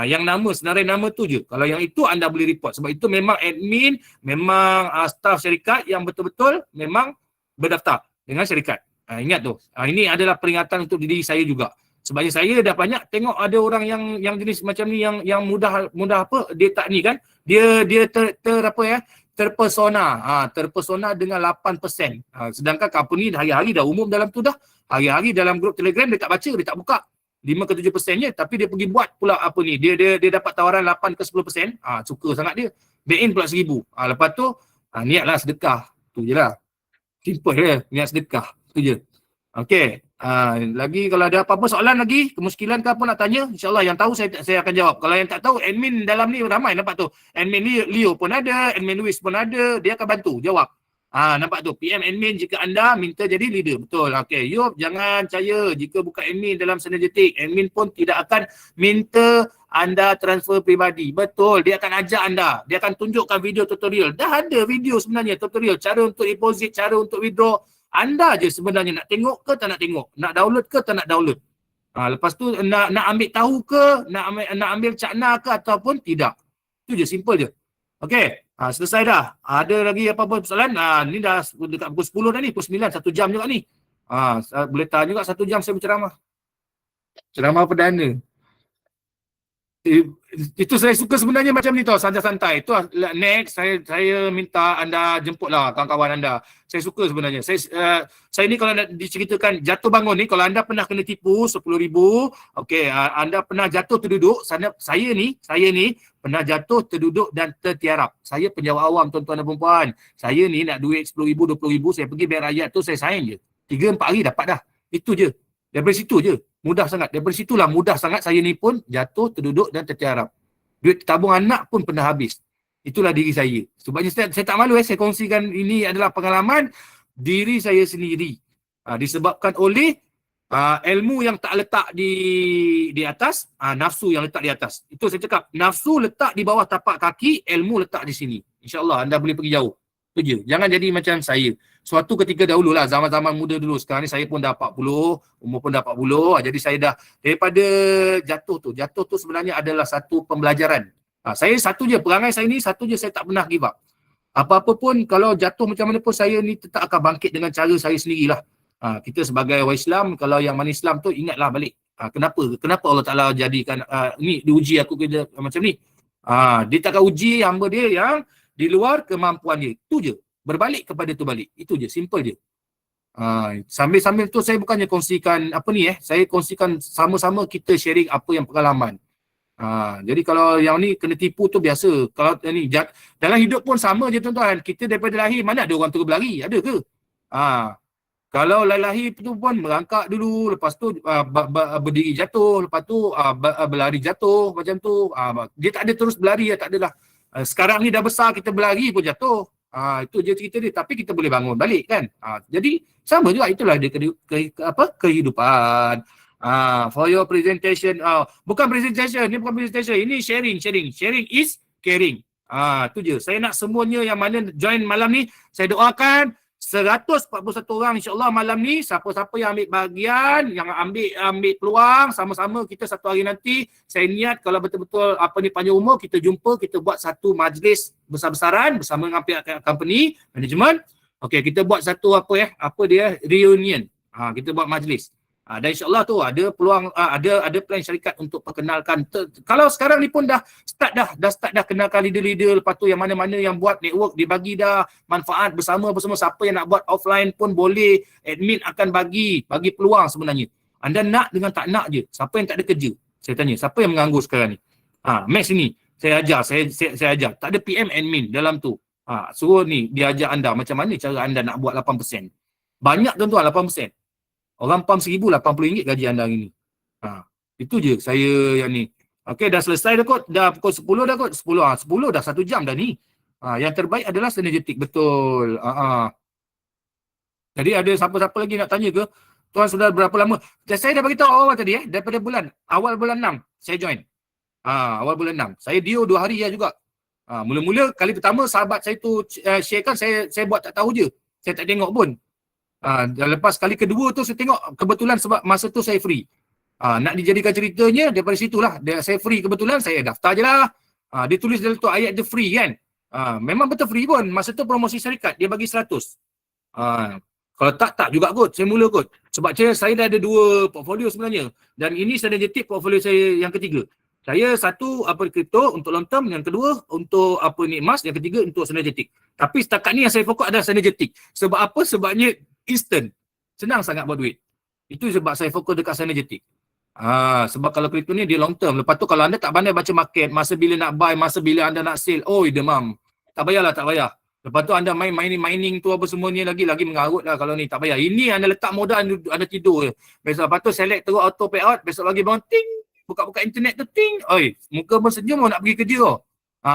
[SPEAKER 1] Yang senarai nama tu je. Kalau yang itu anda boleh report. Sebab itu memang admin, memang staff syarikat yang betul-betul memang berdaftar dengan syarikat. Ingat tu. Ini adalah peringatan untuk diri saya juga. Sebabnya saya dah banyak tengok ada orang yang jenis macam ni yang mudah apa, dia tak ni kan. Dia terpesona dengan 8%. Sedangkan company hari-hari dah umum dalam tu dah. Hari-hari dalam grup Telegram dia tak baca, dia tak buka. 5 ke 7% je, tapi dia pergi buat pula apa ni. Dia dapat tawaran 8 ke 10%. Suka sangat dia. Back in pula 1,000. Lepas tu niatlah sedekah. Tu je lah. Simple je, niat sedekah. Tu je. Okey. Lagi kalau ada apa-apa soalan lagi, kemuskilan ke apa nak tanya, insyaAllah yang tahu saya akan jawab. Kalau yang tak tahu, admin dalam ni ramai nampak tu. Admin Leo pun ada, admin Luis pun ada, dia akan bantu jawab. Nampak tu, PM admin jika anda minta jadi leader. Betul. Okey, Yop, jangan percaya jika bukan admin dalam Synergetic, admin pun tidak akan minta anda transfer peribadi. Betul, dia akan ajak anda. Dia akan tunjukkan video tutorial. Dah ada video sebenarnya tutorial, cara untuk deposit, cara untuk withdraw. Anda je sebenarnya nak tengok ke tak nak tengok, nak download ke tak nak download. Lepas tu nak ambil tahu ke, nak ambil cakna ke ataupun tidak. Itu je, simple je. Okey, selesai dah. Ada lagi apa-apa persoalan? Ni dah dekat pukul 10 dah ni, pukul 9, 1 jam juga ni. Boleh tahan juga 1 jam saya berceramah. Ceramah perdana. Itu saya suka sebenarnya macam ni tau, santai-santai. Itu next saya minta anda jemputlah kawan-kawan anda. Saya suka sebenarnya. Saya ni kalau nak diceritakan jatuh bangun ni, kalau anda pernah kena tipu 10,000, okey, anda pernah jatuh terduduk, saya ni pernah jatuh terduduk dan tertiarap. Saya penjawat awam tuan-tuan dan puan-puan. Saya ni nak duit 10,000, 20,000, saya pergi bank rakyat tu, saya sign je. 3-4 hari dapat dah. Itu je. Daripada situ je. Mudah sangat. Daripada situlah mudah sangat saya ni pun jatuh, terduduk dan tertiarap. Duit tabung anak pun pernah habis. Itulah diri saya. Sebabnya saya tak malu saya kongsikan ini adalah pengalaman diri saya sendiri. Disebabkan oleh ilmu yang tak letak di atas, nafsu yang letak di atas. Itu saya cakap, nafsu letak di bawah tapak kaki, ilmu letak di sini. InsyaAllah anda boleh pergi jauh. Itu je. Jangan jadi macam saya. Suatu ketika dahululah, zaman-zaman muda dulu. Sekarang ni saya pun dah 40, umur pun dah 40. Jadi saya dah, daripada jatuh tu sebenarnya adalah satu pembelajaran. Saya satu je, perangai saya ni satu je, saya tak pernah give up. Apa-apa pun, kalau jatuh macam mana pun, saya ni tetap akan bangkit dengan cara saya sendirilah. Kita sebagai orang Islam, kalau yang mana Islam tu, ingatlah balik. Kenapa Allah Ta'ala jadikan, ni diuji aku macam ni. Dia takkan uji hamba dia yang di luar kemampuan dia. Itu je. Berbalik kepada tu balik. Itu je. Simple je. Sambil-sambil tu saya bukannya kongsikan apa ni saya kongsikan sama-sama kita sharing apa yang pengalaman. Jadi kalau yang ni kena tipu tu biasa. Kalau ni dalam hidup pun sama je tuan-tuan. Kita daripada lahir mana ada orang terus berlari? Ada ke? Kalau lahir tu pun merangkak dulu, lepas tu berdiri jatuh, lepas tu berlari jatuh macam tu. Dia tak ada terus berlari, tak adalah. Sekarang ni dah besar kita berlari pun jatuh. Itu je cerita dia, tapi kita boleh bangun balik kan. Jadi sama juga, itulah dia kehidupan. For your presentation, bukan presentation, ni bukan presentation, ini sharing is caring. Itu je. Saya nak semuanya yang mana join malam ni, saya doakan 141 orang insyaAllah malam ni, siapa-siapa yang ambil bahagian, yang ambil peluang, sama-sama kita satu hari nanti, saya niat kalau betul-betul panjang umur, kita jumpa, kita buat satu majlis besar-besaran bersama dengan pihak company, management. Okey, kita buat satu reunion. Kita buat majlis. Dan insyaAllah tu ada peluang, ada plan syarikat untuk perkenalkan. Kalau sekarang ni pun dah start dah kenalkan leader-leader, lepas tu yang mana-mana yang buat network, dibagi dah manfaat bersama. Siapa yang nak buat offline pun boleh, admin akan bagi peluang sebenarnya. Anda nak dengan tak nak je. Siapa yang tak ada kerja? Saya tanya, siapa yang menganggur sekarang ni? Max ni, saya ajar, saya ajar. Tak ada PM admin dalam tu. Suruh ni, dia ajar anda macam mana cara anda nak buat 8%. Banyak tuan-tuan 8%. Orang pam RM1,080 gaji anda hari ni. Itu je saya yang ni. Okey, dah selesai dah kot. Dah pukul 10 dah kot. 10 dah 1 jam dah ni. Yang terbaik adalah Synergetic. Betul. Jadi ada siapa-siapa lagi nak tanya ke? Tuan sudah berapa lama? Saya dah beritahu awal tadi daripada awal bulan 6 saya join. Awal bulan 6. Saya Dio 2 hari ya juga. Mula-mula kali pertama sahabat saya tu sharekan, saya buat tak tahu je. Saya tak tengok pun. Dan lepas kali kedua tu saya tengok kebetulan sebab masa tu saya free. Nak dijadikan ceritanya daripada situlah. Saya free kebetulan, saya daftar je lah. Dia tulis dalam tu ayat dia free kan. Memang betul free pun. Masa tu promosi syarikat dia bagi 100. Kalau tak juga kot. Saya mula kot. Sebab saya dah ada 2 portfolio sebenarnya. Dan ini Synergetic portfolio saya yang ketiga. Saya satu kripto untuk long term, yang kedua untuk emas, yang ketiga untuk Synergetic. Tapi setakat ni yang saya fokus adalah Synergetic. Sebab apa? Sebabnya instant. Senang sangat buat duit. Itu sebab saya fokus dekat Synergetic. Sebab kalau kripto ni dia long term. Lepas tu kalau anda tak pandai baca market, masa bila nak buy, masa bila anda nak sell, demam. Tak payahlah, tak payah. Lepas tu anda mining tu apa semua ni lagi mengarut lah kalau ni. Tak payah. Ini anda letak modal, anda tidur je. Lepas tu select terus auto payout, besok lagi bangun ting. Buka-buka internet tu ting. Muka pun senyum nak pergi kerja.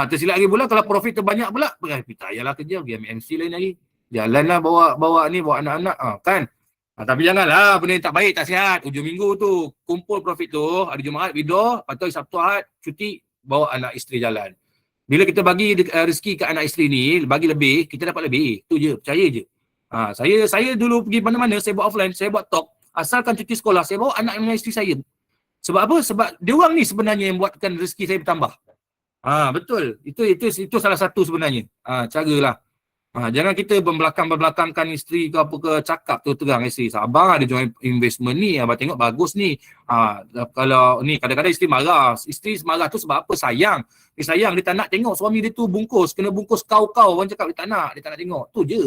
[SPEAKER 1] Tersilap lagi pula kalau profit terbanyak pula. Tak payahlah kerja, pergi ambil MC lain lagi. Jalanlah bawa anak-anak kan. Tapi janganlah benda yang tak baik, tak sihat. Hujung minggu tu kumpul profit tu, hari Jumaat withdraw, lepas tu Sabtu Ahad cuti, bawa anak isteri jalan. Bila kita bagi rezeki ke anak isteri ni, bagi lebih, kita dapat lebih. Tu je, percaya je. Saya dulu pergi mana-mana, saya buat offline, saya buat talk, asalkan cuti sekolah, saya bawa anak dengan isteri saya. Sebab apa? Sebab dia orang ni sebenarnya yang buatkan rezeki saya bertambah. Betul. Itu salah satu sebenarnya. Caralah. Jangan kita berbelakang-belakangkan isteri ke apa ke, cakap tu terang isteri. Sabar, dia join investment ni, abang tengok bagus ni. Kalau ni kadang-kadang isteri marah. Isteri marah tu sebab apa? Sayang. Dia sayang, dia tak nak tengok suami dia tu bungkus, kena bungkus kau-kau. Orang cakap dia tak nak tengok. Tu je.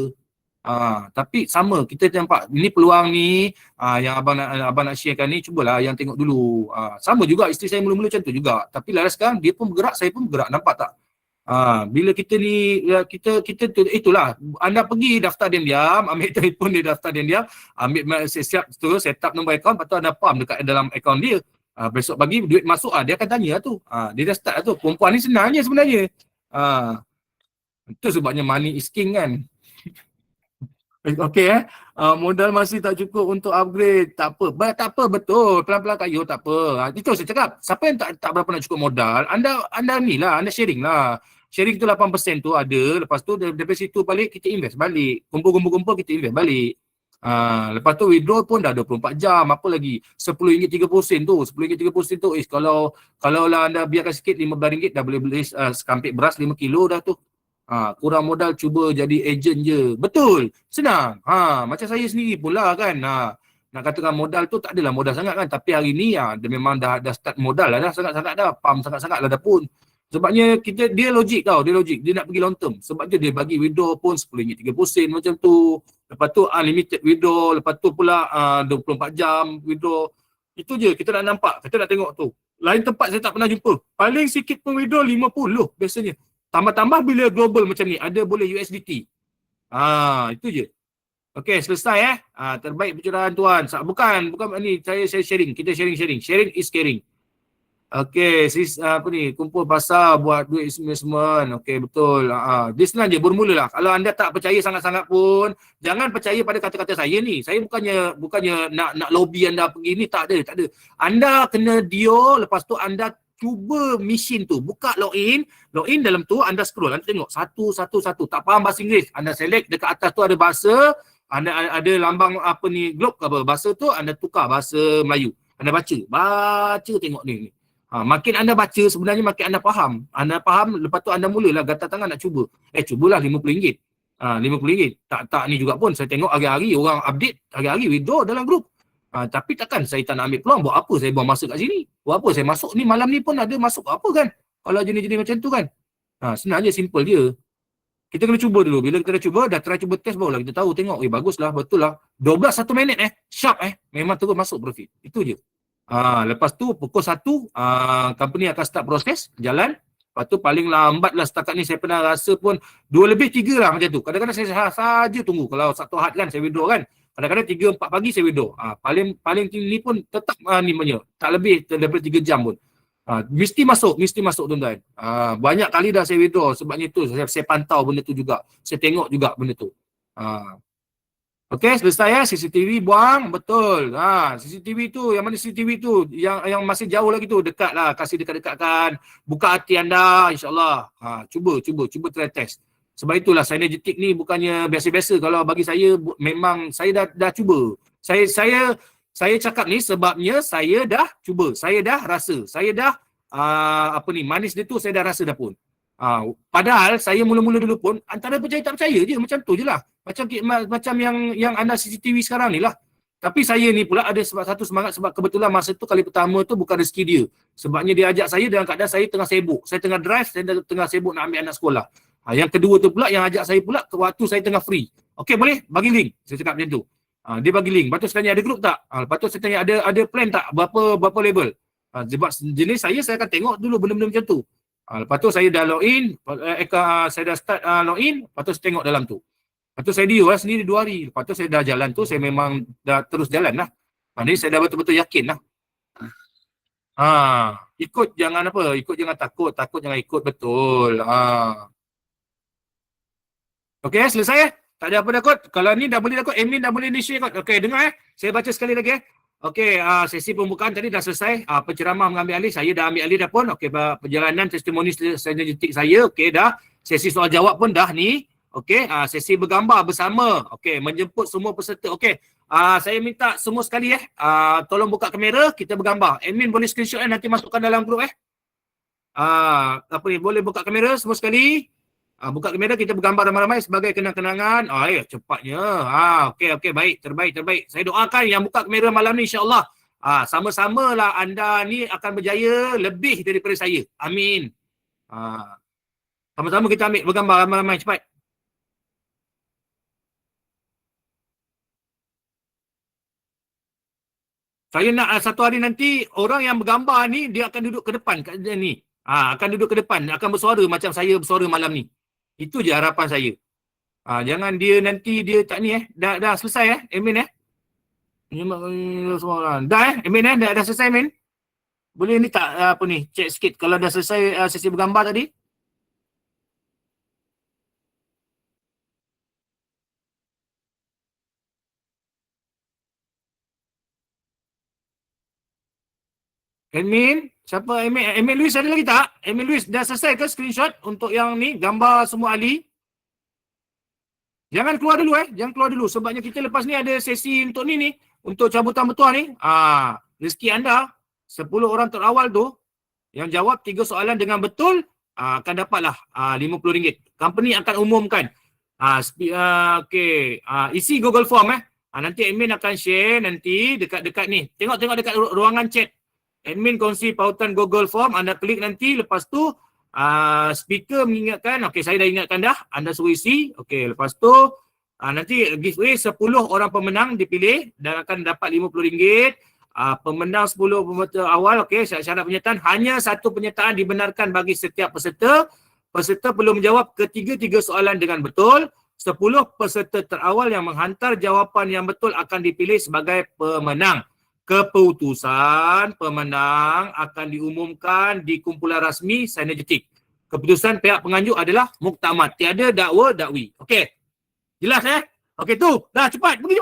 [SPEAKER 1] Tapi sama, kita nampak ini peluang ni yang abang nak sharekan ni, cubalah yang tengok dulu. Sama juga isteri saya mula-mula macam tu juga. Tapi lah sekarang dia pun bergerak, saya pun bergerak. Nampak tak? Bila kita ni kita itulah, anda pergi daftar diam-diam, ambil telefon dia, daftar diam-diam, ambil siap tu set up nombor akaun, lepas tu anda pump dekat dalam akaun dia. Besok pagi duit masuk, dia akan tanya tu. Dia dah start tu. Perempuan ni senangnya sebenarnya. Itu sebabnya money is king kan. Okey modal masih tak cukup untuk upgrade. Tak apa, betul. Pelan-pelan kayu tak apa. Itu saya cakap. Siapa yang tak berapa nak cukup modal, anda ni lah, anda sharing lah. Sharing tu 8% tu ada, lepas tu daripada situ balik kita invest balik. Kumpul kita invest balik. Lepas tu withdraw pun dah 24 jam, apa lagi? RM10.30 tu. RM10.30 tu kalau lah anda biarkan sikit RM15 dah boleh beli sekampit beras 5 kilo dah tu. Kurang modal, cuba jadi ejen je. Betul. Senang. Macam saya sendiri pula kan. Nak katakan modal tu tak adalah modal sangat kan, tapi hari ni dia memang dah start modal lah dah sangat-sangat dah. Pam sangat-sangat lah dah pun. Sebabnya dia logik tau, dia nak pergi long term. Sebab dia bagi withdraw pun RM10.30 macam tu. Lepas tu unlimited withdraw, lepas tu pula 24 jam withdraw. Itu je kita nak nampak, kita nak tengok tu. Lain tempat saya tak pernah jumpa. Paling sikit pun withdraw 50 biasanya. Tambah-tambah bila global macam ni, ada boleh USDT. Itu je. Okey, selesai terbaik pencerahan tuan. Bukan ni saya sharing. Kita sharing. Sharing is caring. Okey, kumpul pasar buat duit investment. Okey, betul. Dia senang je, bermulalah. Kalau anda tak percaya sangat-sangat pun, jangan percaya pada kata-kata saya ni. Saya bukannya nak lobby anda pergi ni, tak ada. Anda kena lepas tu anda cuba mesin tu, buka login dalam tu, anda scroll, anda tengok satu. Tak faham bahasa Inggeris, anda select dekat atas tu ada bahasa, anda ada lambang globe ke apa, bahasa tu anda tukar bahasa Melayu, anda baca tengok ni. Makin anda baca sebenarnya makin anda faham, lepas tu anda mulalah gatal tangan nak cuba. Cubalah RM50. RM50. Tak ni juga pun saya tengok hari-hari orang update, hari-hari withdraw dalam grup. Tapi takkan saya tak nak ambil peluang, buat apa saya buang masa kat sini? Buat apa saya masuk ni, malam ni pun ada masuk apa kan? Kalau jenis-jenis macam tu kan. Senang je, simple dia. Kita kena cuba dulu. Bila kita dah cuba test barulah kita tahu, tengok, baguslah, betul lah. 12 1 minit sharp memang terus masuk profit. Itu je. Lepas tu pukul 1 company akan start proses jalan. Lepas tu paling lambat lah setakat ni saya pernah rasa pun 2 lebih 3 lah macam tu. Kadang-kadang saya saja tunggu. Kalau Sabtu Ahad kan saya withdraw kan. Kadang-kadang 3 4 pagi saya withdraw. Paling tinggi pun tetap ni punya. Tak lebih daripada 3 jam pun. Mesti masuk tuan-tuan. Banyak kali dah saya withdraw, sebabnya tu saya pantau benda tu juga. Saya tengok juga benda tu. Okey, selesai CCTV buang, betul. CCTV tu, yang mana CCTV tu yang masih jauh lagi tu, dekatlah, kasih dekat-dekatkan. Buka hati anda, insya-Allah. Cuba try test. Sebab itulah Synergetic ni bukannya biasa-biasa. Kalau bagi saya memang saya dah cuba. Saya cakap ni sebabnya saya dah cuba, saya dah rasa, saya dah manis dia tu saya dah rasa dah pun. Padahal saya mula-mula dulu pun antara percaya tak percaya je, macam tu je lah. Macam yang anda CCTV sekarang ni lah. Tapi saya ni pula ada satu semangat sebab kebetulan masa tu kali pertama tu bukan rezeki dia. Sebabnya dia ajak saya dalam keadaan saya tengah sibuk. Saya tengah drive, saya tengah sibuk nak ambil anak sekolah. Yang kedua tu pula yang ajak saya pula waktu saya tengah free. Okey, boleh? Bagi link. Saya cakap macam tu. Dia bagi link. Lepas tu saya tanya ada grup tak? Lepas tu saya tanya ada plan tak? Berapa level? Sebab jenis saya akan tengok dulu benda-benda macam tu. Lepas tu saya dah login, saya dah start login, lepas tu saya tengok dalam tu. Lepas tu saya diu sendiri 2 hari. Lepas tu saya dah jalan tu, saya memang dah terus jalan lah. Jadi saya dah betul-betul yakin lah. Ikut jangan jangan takut jangan ikut, betul. Okey, selesai Tak ada apa takut. Kalau ni dah boleh takut, admin dah boleh initiate kot. Okey, dengar Saya baca sekali lagi Okey, sesi pembukaan tadi dah selesai. Penceramah mengambil alih, saya dah ambil alih dah pun. Okey, perjalanan testimoni Synergetic saya, okey dah. Sesi soal jawab pun dah ni. Okey, sesi bergambar bersama. Okey, menjemput semua peserta. Okey, saya minta semua sekali tolong buka kamera, kita bergambar. Admin boleh screenshot nanti masukkan dalam grup boleh buka kamera semua sekali. Buka kamera, kita bergambar ramai-ramai sebagai kenang-kenangan. Cepatnya. Okey, baik, terbaik. Saya doakan yang buka kamera malam ni insya-Allah sama-samalah anda ni akan berjaya lebih daripada saya. Amin. Sama-sama kita ambil bergambar ramai-ramai cepat. Saya nak satu hari nanti orang yang bergambar ni dia akan duduk ke depan kat ni. Akan duduk ke depan, akan bersuara macam saya bersuara malam ni. Itu je harapan saya. Jangan dia nanti dia tak ni dah selesai admin dah admin dah selesai admin. Boleh ni tak check sikit kalau dah selesai sesi bergambar tadi. Admin, siapa admin? Admin Luis ada lagi tak? Admin Luis dah selesai ke screenshot untuk yang ni gambar semua ahli? Jangan keluar dulu jangan keluar dulu sebabnya kita lepas ni ada sesi untuk ni untuk cabutan bertuah ni. Rezeki anda 10 orang terawal tu yang jawab 3 soalan dengan betul akan dapatlah RM50. Company akan umumkan. Okey, isi Google Form nanti admin akan share nanti dekat ni. Tengok dekat ruangan chat. Admin kongsi pautan Google Form, anda klik nanti, lepas tu speaker mengingatkan, okey saya dah ingatkan dah, anda suruh isi, okey lepas tu nanti giveaway 10 orang pemenang dipilih dan akan dapat RM50. Pemenang 10 peserta awal, okey syarat penyertaan, hanya satu penyertaan dibenarkan bagi setiap peserta. Peserta perlu menjawab ketiga-tiga soalan dengan betul. 10 peserta terawal yang menghantar jawapan yang betul akan dipilih sebagai pemenang. Keputusan pemenang akan diumumkan di kumpulan rasmi Synergetic. Keputusan pihak penganjur adalah muktamad. Tiada dakwa-dakwi. Okey. Jelas Okey tu. Dah cepat. Pergi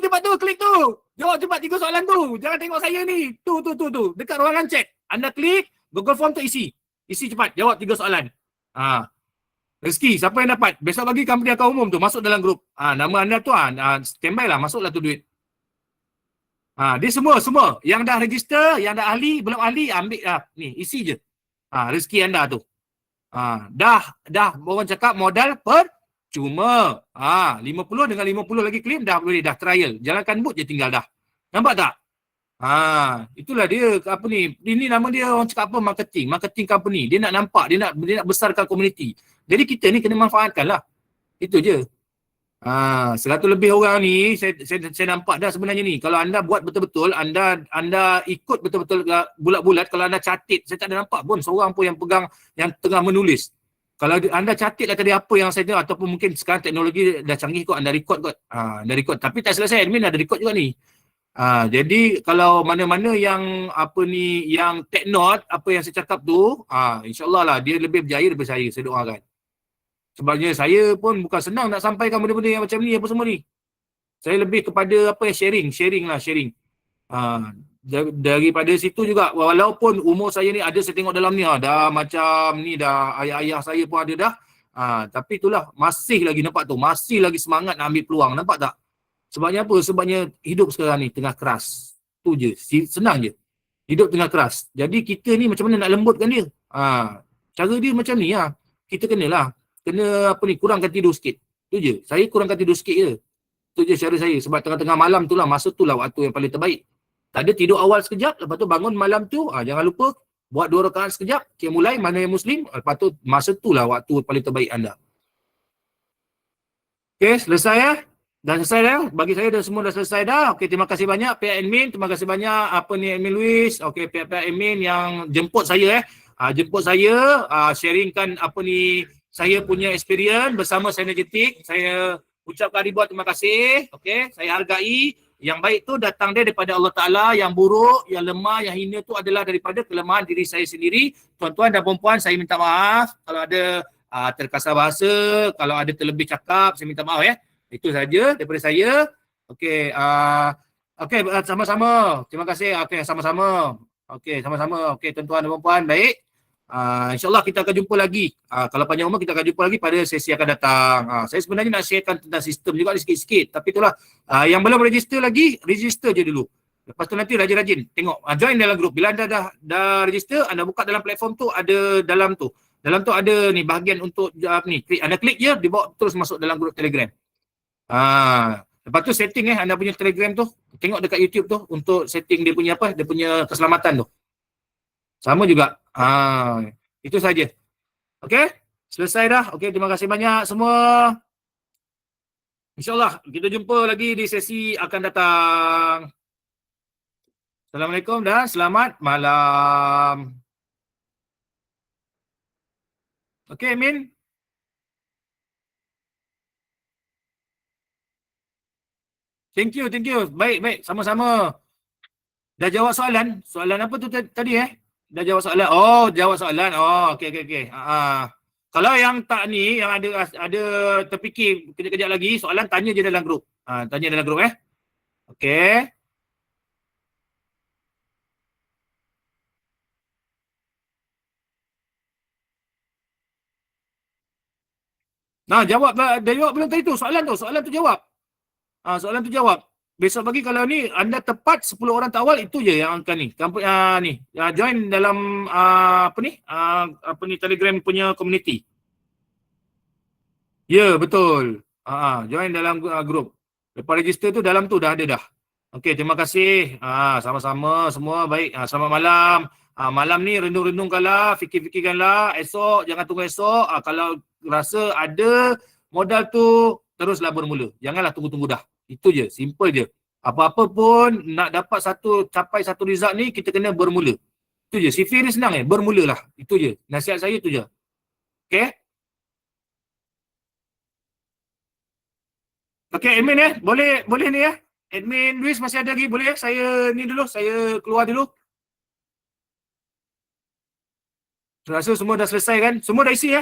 [SPEAKER 1] cepat tu. Klik tu. Jawab cepat 3 soalan tu. Jangan tengok saya ni. Tu. Dekat ruangan chat. Anda klik. Google Form tu isi. Isi cepat. Jawab 3 soalan. Rezeki. Siapa yang dapat? Besok pagi company akan umum tu. Masuk dalam grup. Nama anda tu standby lah. Masuklah tu duit. Dia semua yang dah register, yang dah ahli, belum ahli ambil ni isi je. Rezeki anda tu. Dah orang cakap modal Cuma 50 dengan 50 lagi claim dah boleh dah trial. Jalankan boot je tinggal dah. Nampak tak? Itulah dia apa ni. Ini nama dia orang cakap apa, marketing company. Dia nak nampak, dia nak besarkan komuniti. Jadi kita ni kena manfaatkan lah. Itu je. 100 lebih orang ni saya nampak dah sebenarnya ni. Kalau anda buat betul-betul, anda ikut betul-betul bulat-bulat, kalau anda catit, saya tak ada nampak pun seorang pun yang pegang yang tengah menulis. Kalau anda catit lah tadi apa yang saya tengok, ataupun mungkin sekarang teknologi dah canggih kot, anda record kot. Anda record, tapi tak selesai, admin ada record juga ni. Jadi kalau mana-mana yang apa ni, yang take note apa yang saya cakap tu, insya-Allah lah dia lebih berjaya daripada saya doakan. Sebabnya saya pun bukan senang nak sampaikan benda-benda yang macam ni apa semua ni. Saya lebih kepada apa, sharing. Daripada situ juga, walaupun umur saya ni ada, saya tengok dalam ni dah macam ni dah, ayah-ayah saya pun ada dah. Tapi itulah, masih lagi nampak tu, masih lagi semangat nak ambil peluang, nampak tak? Sebabnya apa? Sebabnya hidup sekarang ni tengah keras. Tu je, senang je. Hidup tengah keras. Jadi kita ni macam mana nak lembutkan dia? Cara dia macam ni lah. Kita kena apa ni, kurangkan tidur sikit. Tu je. Saya kurangkan tidur sikit je. Tu je cara saya. Sebab tengah-tengah malam tu lah, masa tu lah waktu yang paling terbaik. Tak ada, tidur awal sekejap, lepas tu bangun malam tu, jangan lupa buat 2 rakaat sekejap, mulai mana yang muslim, lepas tu masa tu lah waktu paling terbaik anda. Okay, selesai ya? Dah selesai dah? Bagi saya dah semua dah selesai dah. Okay, terima kasih banyak pihak admin, terima kasih banyak apa ni admin Luis, okay, pihak-pihak admin yang jemput saya sharingkan apa ni saya punya experience bersama Synergetic. Saya ucapkan ribuan terima kasih. Okey, saya hargai. Yang baik tu datang daripada Allah Ta'ala, yang buruk, yang lemah, yang hina tu adalah daripada kelemahan diri saya sendiri. Tuan-tuan dan puan-puan, saya minta maaf kalau ada terkasar bahasa, kalau ada terlebih cakap, saya minta maaf ya. Itu saja daripada saya. Okey, sama-sama. Terima kasih. Okey, sama-sama. Okey, sama-sama. Okey, tuan-tuan dan puan-puan, baik. InsyaAllah kita akan jumpa lagi. Kalau panjang umur kita akan jumpa lagi pada sesi akan datang. Saya sebenarnya nak sharekan tentang sistem juga sikit-sikit. Tapi itulah, yang belum register lagi, register je dulu. Lepas tu nanti rajin-rajin tengok, join dalam grup. Bila anda dah register, anda buka dalam platform tu, ada dalam tu ada ni bahagian untuk ni, anda klik je, dia bawa terus masuk dalam grup Telegram. Lepas tu setting anda punya Telegram tu, tengok dekat YouTube tu untuk setting dia punya apa, dia punya keselamatan tu. Sama juga. Itu saja. Okey? Selesai dah. Okey, terima kasih banyak semua. InsyaAllah kita jumpa lagi di sesi akan datang. Assalamualaikum dan selamat malam. Okey, Amin. Thank you. Baik. Sama-sama. Dah jawab soalan? Soalan apa tu tadi Dah jawab soalan. Jawab soalan. Okey. Kalau yang tak ni, yang ada terfikir kejap-kejap lagi, soalan tanya je dalam grup. Tanya dalam grup Okey. Jawab belum tadi tu. Soalan tu jawab. Soalan tu jawab. Besok pagi kalau ni anda tepat 10 orang awal, itu je yang akan ni. Join dalam Telegram punya community. Ya, betul. Join dalam grup. Lepas register tu dalam tu dah ada dah. Okey, terima kasih. Sama-sama semua, baik. Selamat malam. Malam ni renung-renungkanlah, fikir-fikirkanlah. Esok jangan tunggu esok. Kalau rasa ada modal tu, teruslah bermula. Janganlah tunggu-tunggu dah. Itu je, simple je. Apa-apa pun nak dapat capai satu result ni, kita kena bermula. Itu je, sifir ni senang bermulalah. Itu je, nasihat saya itu je. Okey? Okey, admin boleh ni Admin Luis masih ada lagi, boleh saya ni dulu, saya keluar dulu. Rasa semua dah selesai kan? Semua dah isi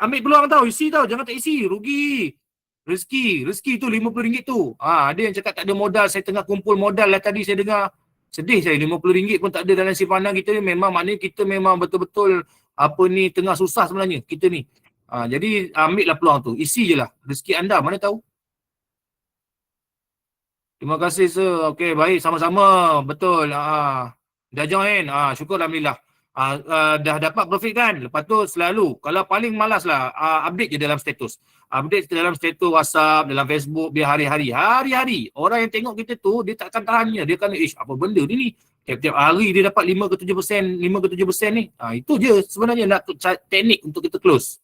[SPEAKER 1] Ambil peluang isi jangan tak isi, rugi. Rezeki tu RM50 tu. Ada yang cakap tak ada modal, saya tengah kumpul modal lah tadi saya dengar. Sedih saya, RM50 pun tak ada dalam simpanan kita ni. Memang maknanya kita memang betul-betul tengah susah sebenarnya kita ni. Jadi ambil lah peluang tu, isi je lah. Rezeki anda mana tahu. Terima kasih sir. Okey, baik, sama-sama. Betul. Dah join. Syukur alhamdulillah. dah dapat profit kan, lepas tu selalu kalau paling malas lah update je dalam status, update dalam status WhatsApp, dalam Facebook, biar hari-hari orang yang tengok kita tu dia takkan tahannya, dia akan apa benda ni tiap-tiap hari dia dapat 5 ke 7%, 5 ke 7% ni. Itu je sebenarnya nak teknik untuk kita close.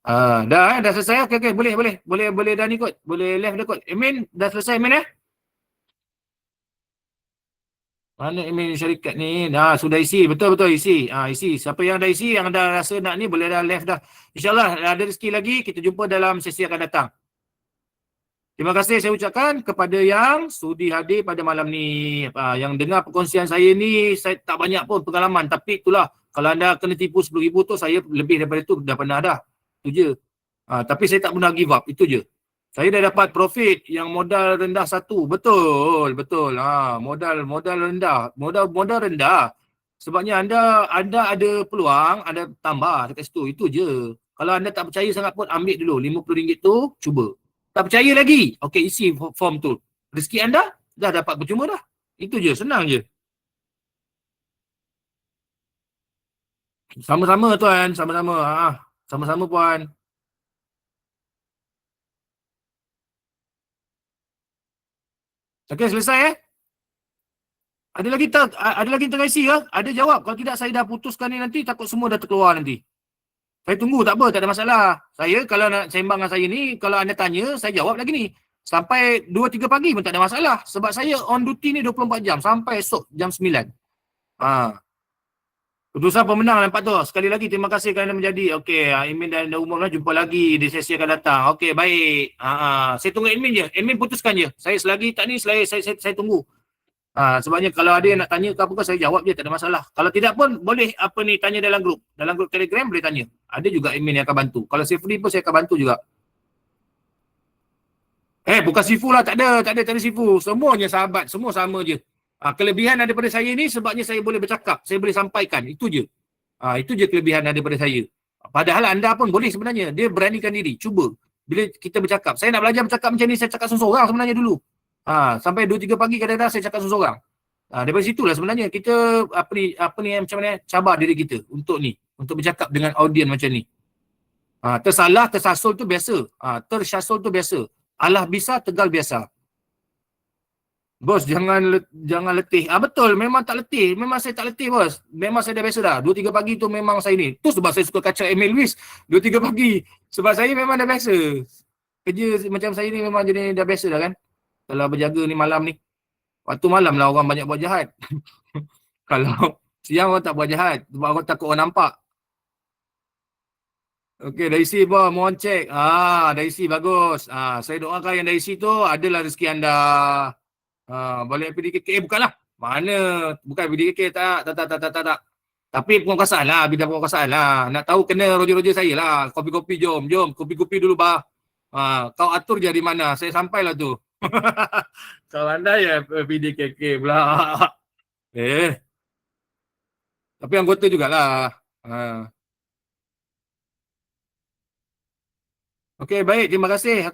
[SPEAKER 1] Dah selesai. Okey, boleh dah ni kot, boleh live dah kot. Amin dah selesai Amin Mana email syarikat ni? Sudah isi. Betul isi. Isi. Siapa yang dah isi, yang dah rasa nak ni, boleh dah live dah. InsyaAllah ada rezeki lagi. Kita jumpa dalam sesi akan datang. Terima kasih saya ucapkan kepada yang sudi hadir pada malam ni. Yang dengar perkongsian saya ni, saya tak banyak pun pengalaman. Tapi itulah, kalau anda kena tipu 10,000 tu, saya lebih daripada tu dah pernah dah. Itu je. Tapi saya tak pernah give up. Itu je. Saya dah dapat profit yang modal rendah satu. Betul. Modal rendah. Modal rendah. Sebabnya anda ada peluang, anda tambah dekat situ. Itu je. Kalau anda tak percaya sangat pun, ambil dulu RM50 tu, cuba. Tak percaya lagi? Okey, isi form tu. Rezeki anda dah dapat percuma dah. Itu je, senang je. Sama-sama tuan, sama-sama. Sama-sama puan. Okey, selesai Ada lagi terisi ke? Ada jawab. Kalau tidak saya dah putuskan ni nanti, takut semua dah terkeluar nanti. Saya tunggu, tak apa, tak ada masalah. Saya kalau nak sembang dengan saya ni, kalau anda tanya, saya jawab lagi ni. Sampai 2-3 pagi pun tak ada masalah. Sebab saya on duty ni 24 jam sampai esok jam 9. Keputusan pemenang nampak tu. Sekali lagi terima kasih kerana menjadi. Okey, Amin dan Umar jumpa lagi di sesi akan datang. Okey, baik. Saya tunggu admin je. Admin putuskan je. Saya selagi tak ni, saya tunggu. Sebabnya kalau ada yang nak tanya ke apa-apa, saya jawab je, tak ada masalah. Kalau tidak pun boleh tanya dalam grup. Dalam grup Telegram boleh tanya. Ada juga admin yang akan bantu. Kalau saya free pun saya akan bantu juga. Bukan sifu lah, tak ada sifu. Semuanya sahabat, semua sama je. Kelebihan daripada saya ni sebabnya saya boleh bercakap, saya boleh sampaikan. Itu je. Itu je kelebihan daripada saya. Padahal anda pun boleh sebenarnya. Dia beranikan diri. Cuba. Bila kita bercakap. Saya nak belajar bercakap macam ni, saya cakap seorang sebenarnya dulu. Sampai 2-3 pagi kadang-kadang saya cakap seorang. Daripada situlah sebenarnya kita apa ni macam mana cabar diri kita untuk bercakap dengan audien macam ni. Tersalah, tersasul tu biasa. Tersyasul tu biasa. Alah bisa, tegal biasa. Bos, jangan letih. Betul, memang tak letih. Memang saya tak letih, bos. Memang saya dah biasa dah. 2-3 pagi tu memang saya ni. Tu sebab saya suka kacau Emil Lewis 2-3 pagi. Sebab saya memang dah biasa. Kerja macam saya ni memang jadi dah biasa dah kan. Kalau berjaga ni malam ni. Waktu malam lah orang banyak buat jahat. Kalau siang orang tak buat jahat. Sebab orang takut orang nampak. Okey, Daisy pun mohon cek. Daisy bagus. Saya doakan yang Daisy tu adalah rezeki anda. Balik PDKK. Bukanlah. Mana? Bukan PDKK. Tak. Tapi penguasaan lah. Bidang penguasaan lah. Nak tahu kena roja-roja saya lah. Kopi-kopi jom. Kopi-kopi dulu bah. Kau atur je di mana. Saya sampailah tu. Kau anda ya PDKK pula. Tapi anggota jugalah. Okey, baik. Terima kasih.